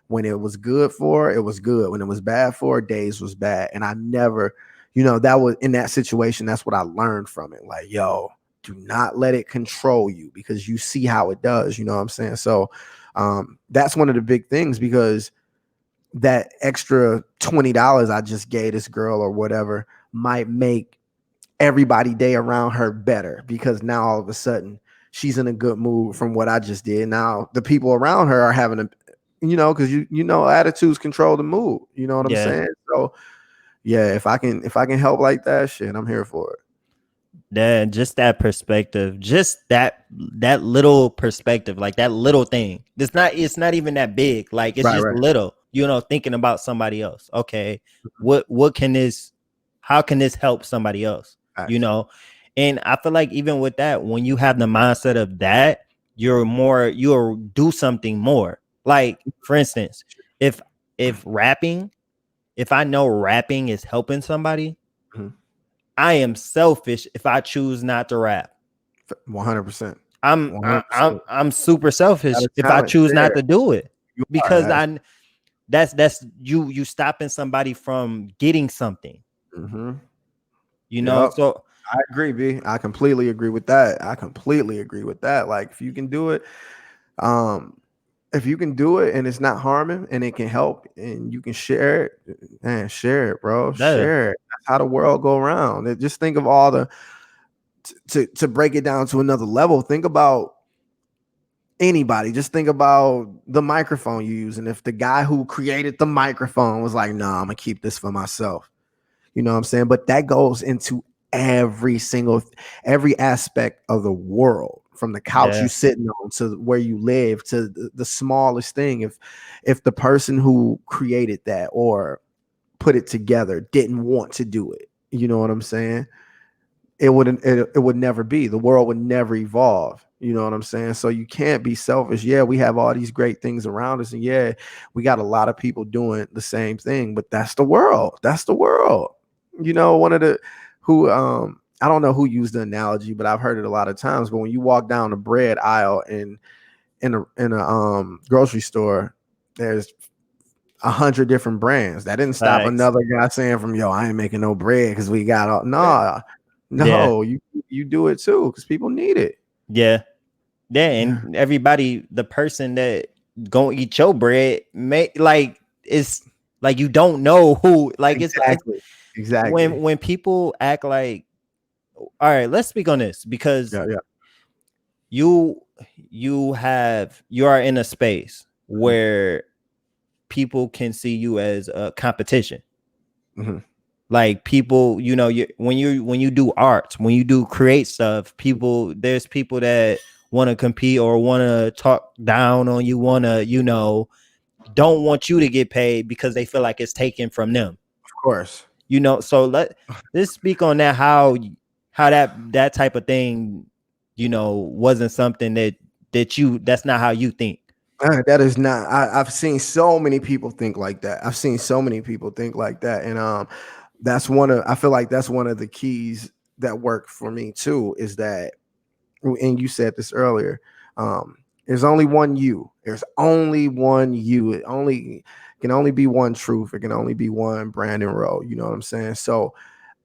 When it was good for her, it was good. When it was bad for her, days was bad. And I never, that was in that situation, that's what I learned from it. Like, yo, do not let it control you because you see how it does. You know what I'm saying? So that's one of the big things because that extra $20 I just gave this girl or whatever might make everybody day around her better because now all of a sudden she's in a good mood from what I just did. Now the people around her are having a, because attitudes control the mood. You know what I'm Yeah. saying? So yeah, if I can help like that, shit, I'm here for it. That just that perspective, just that little perspective, like that little thing. It's not even that big. Like it's Right, just right. little, thinking about somebody else. Okay, what can this how can this help somebody else? You Facts. know? And I feel like even with that, when you have the mindset of that, you'll do something more. Like, for instance, if rapping, if I know rapping is helping somebody, Mhm. I am selfish if I choose not to rap. 100%. I'm I, 100%. I'm super selfish Got a if I talent, choose not share. to do it You because are. that's you stopping somebody from getting something. Mm-hmm. Yep. So I agree, B. I completely agree with that. I completely agree with that. Like if you can do it, um, if you can do it and it's not harming and it can help and you can share it, man, share it, bro. yeah, Share it. That's how the world go around. Just think of all the to break it down to another level. Think about anybody. Just think about the microphone you use. And if the guy who created the microphone was like, nah, I'm gonna keep this for myself. You know what I'm saying? But that goes into every aspect of the world, from the couch you yeah, sitting on to where you live to the smallest thing. If the person who created that or put it together didn't want to do it, you know what I'm saying? It would never be. The world would never evolve. You know what I'm saying? So you can't be selfish. Yeah, we have all these great things around us, and yeah, we got a lot of people doing the same thing, but that's the world. That's the world. One of the who I don't know who used the analogy, but I've heard it a lot of times. But when you walk down the bread aisle in a grocery store, there's 100 different brands. That didn't stop facts. another guy saying from I ain't making no bread because we got all nah. Yeah, No, you do it too because people need it. yeah, yeah. And everybody, the person that gonna eat your bread, may like it's like you don't know who. Like it's Exactly. Exactly. when people act like, all right, let's speak on this because Yeah, yeah. you you are in a space Mhm, where people can see you as a competition. mhm. Like people, when you do art, when you do create stuff, there's people that want to compete or want to talk down on you, want to, don't want you to get paid because they feel like it's taken from them. Of course. So let's speak on that, how that type of thing, wasn't something that's not how you think. That is not. I've seen so many people think like that. I've seen so many people think like that, and that's one of. I feel like that's one of the keys that work for me too. Is that, and you said this earlier. There's only one you. There's only one you. It can only be one truth. It can only be one Brandon Rowe. You know what I'm saying? So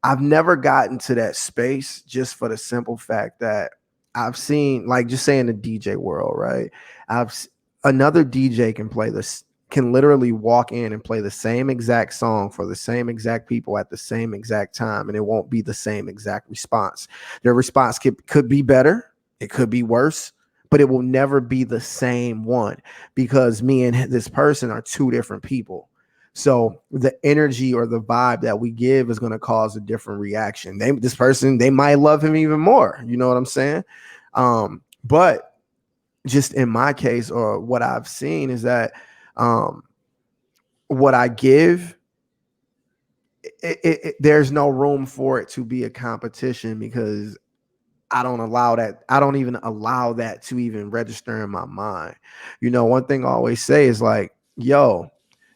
I've never gotten to that space just for the simple fact that I've seen, like, just saying the DJ world, right? I've another DJ can play this, can literally walk in and play the same exact song for the same exact people at the same exact time, and it won't be the same exact response. Their response could be better, it could be worse, but it will never be the same one because me and this person are two different people. So the energy or the vibe that we give is going to cause a different reaction. This person, they might love him even more. You know what I'm saying? But just in my case, or what I've seen, is that what I give, there's no room for it to be a competition because I don't allow that. I don't even allow that to even register in my mind. One thing I always say is like, yo,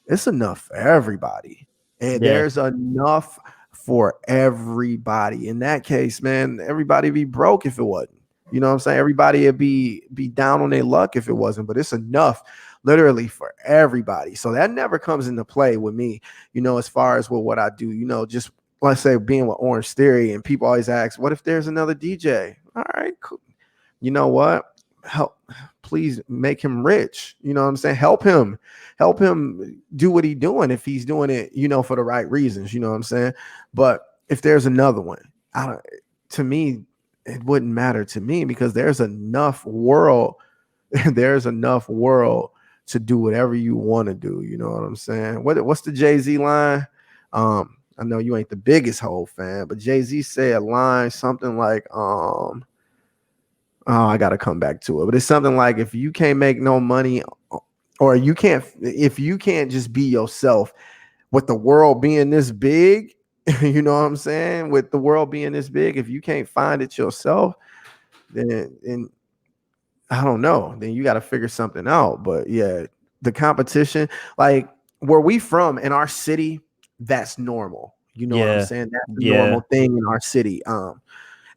it's enough for everybody. And Yeah, there's enough for everybody. In that case, man, everybody be broke if it wasn't. You know what I'm saying? Everybody would be down on their luck if it wasn't, but it's enough literally for everybody. So that never comes into play with me, as far as what I do, just let's say being with Orange Theory, and people always ask, what if there's another DJ? All right, cool. You know what? Help, please make him rich. You know what I'm saying? Help him do what he's doing if he's doing it, for the right reasons. You know what I'm saying? But if there's another one, to me, it wouldn't matter to me because there's enough world. There's enough world to do whatever you want to do. You know what I'm saying? What's the Jay-Z line? I know you ain't the biggest Hov fan, but Jay-Z said a line, something like, oh, I got to come back to it. But it's something like, if you can't make no money, or if you can't just be yourself with the world being this big, you know what I'm saying? With the world being this big, if you can't find it yourself, then I don't know. Then you got to figure something out. But yeah, the competition, like where we from in our city, that's normal. You know what I'm yeah, saying? That's a yeah, normal thing in our city. And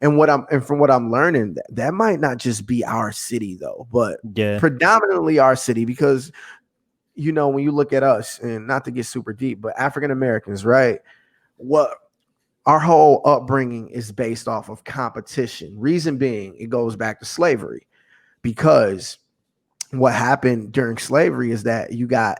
from what I'm learning, that might not just be our city though, but yeah, predominantly our city, because when you look at us, and not to get super deep, but African Americans, right? What our whole upbringing is based off of competition. Reason being, it goes back to slavery, because what happened during slavery is that you got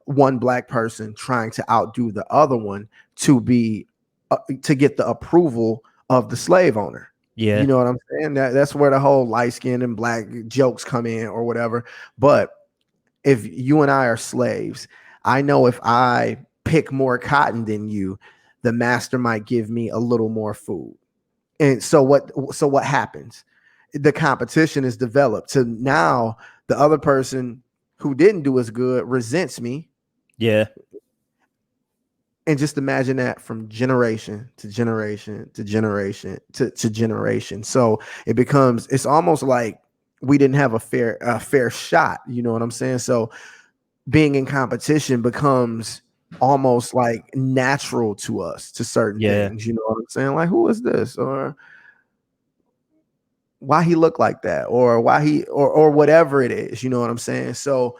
one black person trying to outdo the other one to get the approval of the slave owner. You yeah, know what I'm saying? That's where the whole light skin and black jokes come in or whatever. But if you and I are slaves, I know if I pick more cotton than you, the master might give me a little more food. And so what happens? The competition is developed. So now the other person who didn't do as good resents me. yeah, And just imagine that from generation to generation to generation to generation. So it's almost like we didn't have a fair shot. You know what I'm saying? So being in competition becomes almost like natural to us, to certain yeah, things. You know what I'm saying? Like, who is this? Or why he look like that? Or why he, or whatever it is. You know what I'm saying? So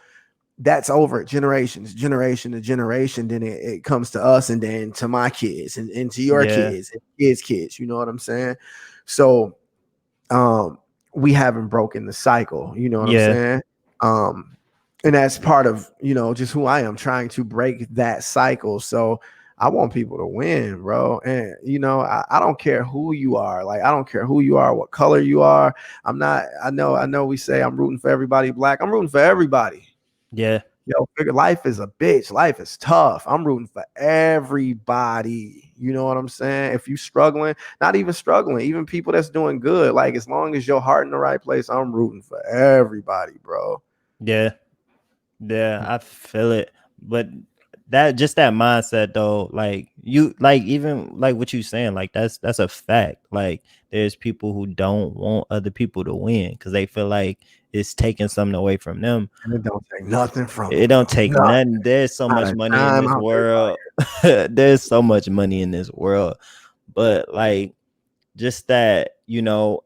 that's over generation to generation. Then it comes to us, and then to my kids, and to your yeah, kids and kids. You know what I'm saying? So um we haven't broken the cycle. You know what I'm yeah, saying? And that's part of just who I am, trying to break that cycle. So I want people to win, bro. And I don't care who you are. Like, I don't care who you are, what color you are. I'm not. I know we say I'm rooting for everybody black. I'm rooting for everybody. yeah, Figure life is a bitch. Life is tough. I'm rooting for everybody. You know what I'm saying? If you struggling, not even struggling, even people that's doing good, like as long as your heart in the right place, I'm rooting for everybody, bro. Yeah. Yeah, I feel it. But that just that mindset though, like you like even like what you saying, like that's a fact. Like there's people who don't want other people to win because they feel like it's taking something away from them. And it don't take nothing from It them don't though. take Not, nothing. There's so not much a money in time this out there. world. There's so much money in this world. But like just that,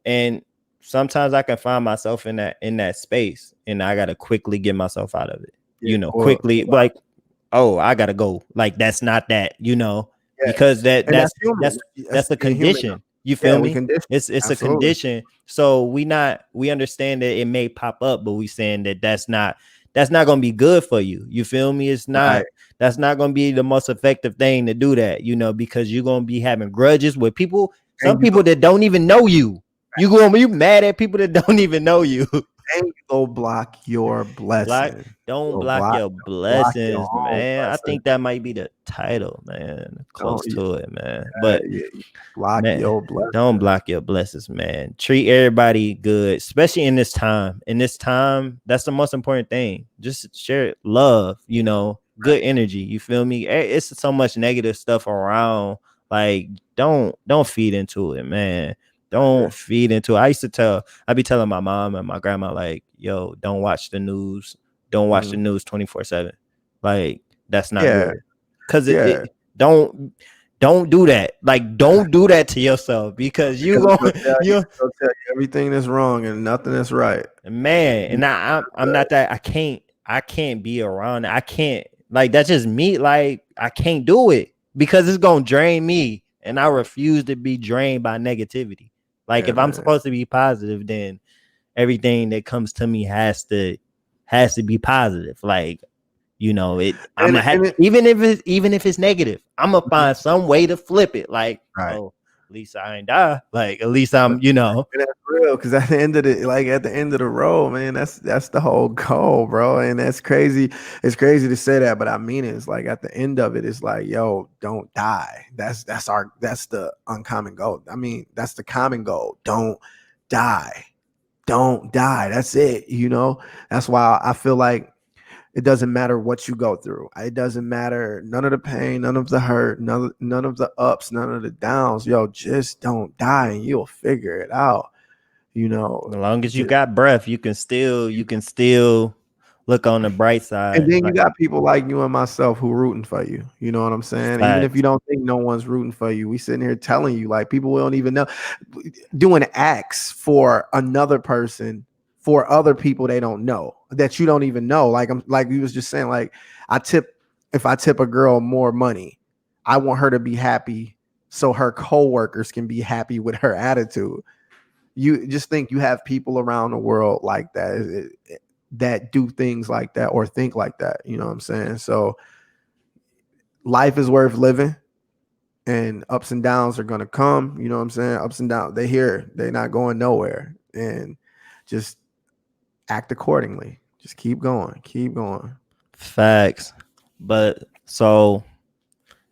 and sometimes I can find myself in that space and I gotta quickly get myself out of it. Yeah, Quickly like, oh, I gotta go. Like that's not that, because yes. And that's human. that's That's the being human. condition. You Yeah, feel we me? condition. It's a Absolutely. condition. So we understand that it may pop up, but we saying that that's not gonna be good for you. You feel me? Right. That's not gonna be the most effective thing to do that, because you're gonna be having grudges with people, some And you people that don't even know you. You mad at people that don't even know you. and you go block your Block, blessing. don't You'll block your block your blessings, own man. I blessing. think that might be the title, man. Don't Close to it, man. But you block man, your blessing. don't block your blessings, man. Treat everybody good, especially in this time. In this time, that's the most important thing. Just share love, good energy. You feel me? It's so much negative stuff around. Like, don't feed into it, man. Don't feed into it. I be telling my mom and my grandma, like, yo, don't watch the news. Don't watch the Mm. news 24/7. Like, that's not Yeah, good. Cause yeah. don't do that. Like, don't do that to yourself because you Because going you it'll tell you everything that's wrong and nothing that's right. man. And I'm not that. I can't be around it. I can't, like, that's just me. Like, I can't do it because it's gonna drain me, and I refuse to be drained by negativity. Like, Yeah, if I'm man. supposed to be positive, then everything that comes to me has to be positive. Like, I'm gonna have, And it even if it's negative, I'm gonna Mhm. find some way to flip it. Like, Right. oh, at least I ain't die. Like, at least I'm. And that's real because at the end of the road, man, that's the whole goal, bro. And that's crazy. It's crazy to say that, but I mean it. It's like at the end of it, it's like, yo, don't die. That's the uncommon goal. I mean, that's the common goal. Don't die. Don't die. That's it. That's why I feel like it doesn't matter what you go through. It doesn't matter none of the pain, none of the hurt, none of the ups, none of the downs. Yo, just don't die and you'll figure it out. You know, As long as you just, got breath, you can still look on the bright and side. then you Like, got people like you and myself who rooting for you. You know what I'm saying? Even if you facts. don't think no one's rooting for you, we sitting here telling you, like, people will don't even know, doing acts for another person, for other people they don't know, that you don't even know. Like you was just saying, like, I tip if I tip a girl more money, I want her to be happy so her coworkers can be happy with her attitude. You just think you have people around the world like that, that do things like that or think like that. You know what I'm saying? So life is worth living, and ups and downs are gonna come. You know what I'm saying? Ups and downs, they here, they're not going nowhere. And just act accordingly. Just keep going, keep going. Facts. But so,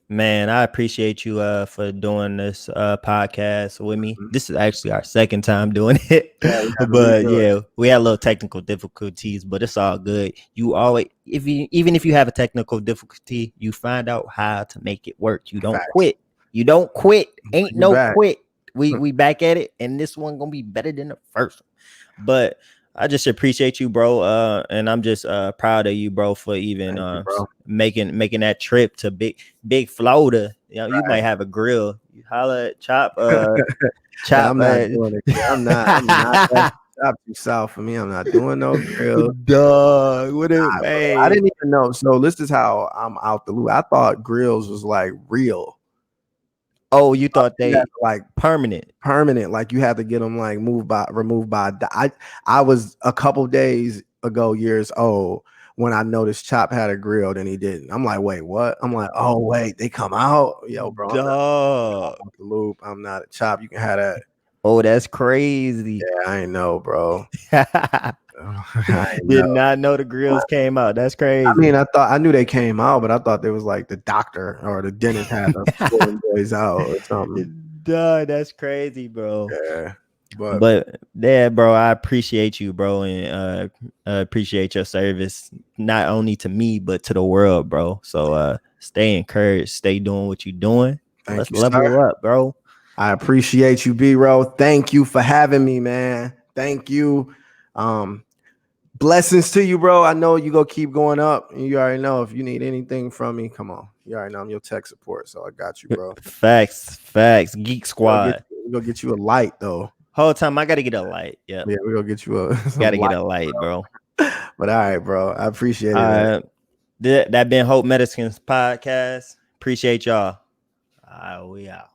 man, I appreciate you for doing this podcast with me. Mhm. This is actually our second time doing it. Yeah, we have to But redo it. yeah, we had a little technical difficulties, but it's all good. You always, even if you have a technical difficulty, you find out how to make it work. You don't Facts. quit. You don't quit. Ain't Bring it no back. quit. We back at it, and this one gonna be better than the first one. But I just appreciate you, bro. And I'm just proud of you, bro, for even Thank you, bro. making that trip to Big Florida. You might Right. have a grill. You holla at Chop, Yeah, Chop. I'm not doing it. I'm not that's up too south for me. I'm not doing no grill. Dog, what a Nah, bro. I hey. didn't even know. So this is how I'm out the loop. I thought grills was like real. Oh, you thought You had they to, like, permanent? permanent, like you had to get them like removed by I was a couple days ago, years old, when I noticed Chop had a grill and he didn't. I'm like, wait, what? I'm like, oh wait, they come out. Yo, bro, I'm not Dog. off the loop. I'm not a Chop. You can have that. Oh, that's crazy. Yeah, I ain't know, bro. I ain't Did know. not know the grills came out. That's I crazy. mean, I knew they came out, but I thought there was like the doctor or the dentist had to pull them boys out or something. Duh, that's crazy, bro. Yeah, but But yeah, bro, I appreciate you, bro, and appreciate your service not only to me but to the world, bro. So stay encouraged, stay doing what you're doing. thank Let's you, sir. level up, bro. I appreciate you, B-Ro. Thank you for having me, man. Thank you. Um, Blessings to you, bro. I know you go keep going up. And you already know if you need anything from me, come on. You already know I'm your tech support, so I got you, bro. Facts, Geek Squad. We go get you a light though. Whole time I gotta get a light. Yep, Yeah, we go get you some gotta get light. a light, bro. But all right, bro. I appreciate it, man. Uh, that been Hope Medicines podcast. Appreciate y'all. We out.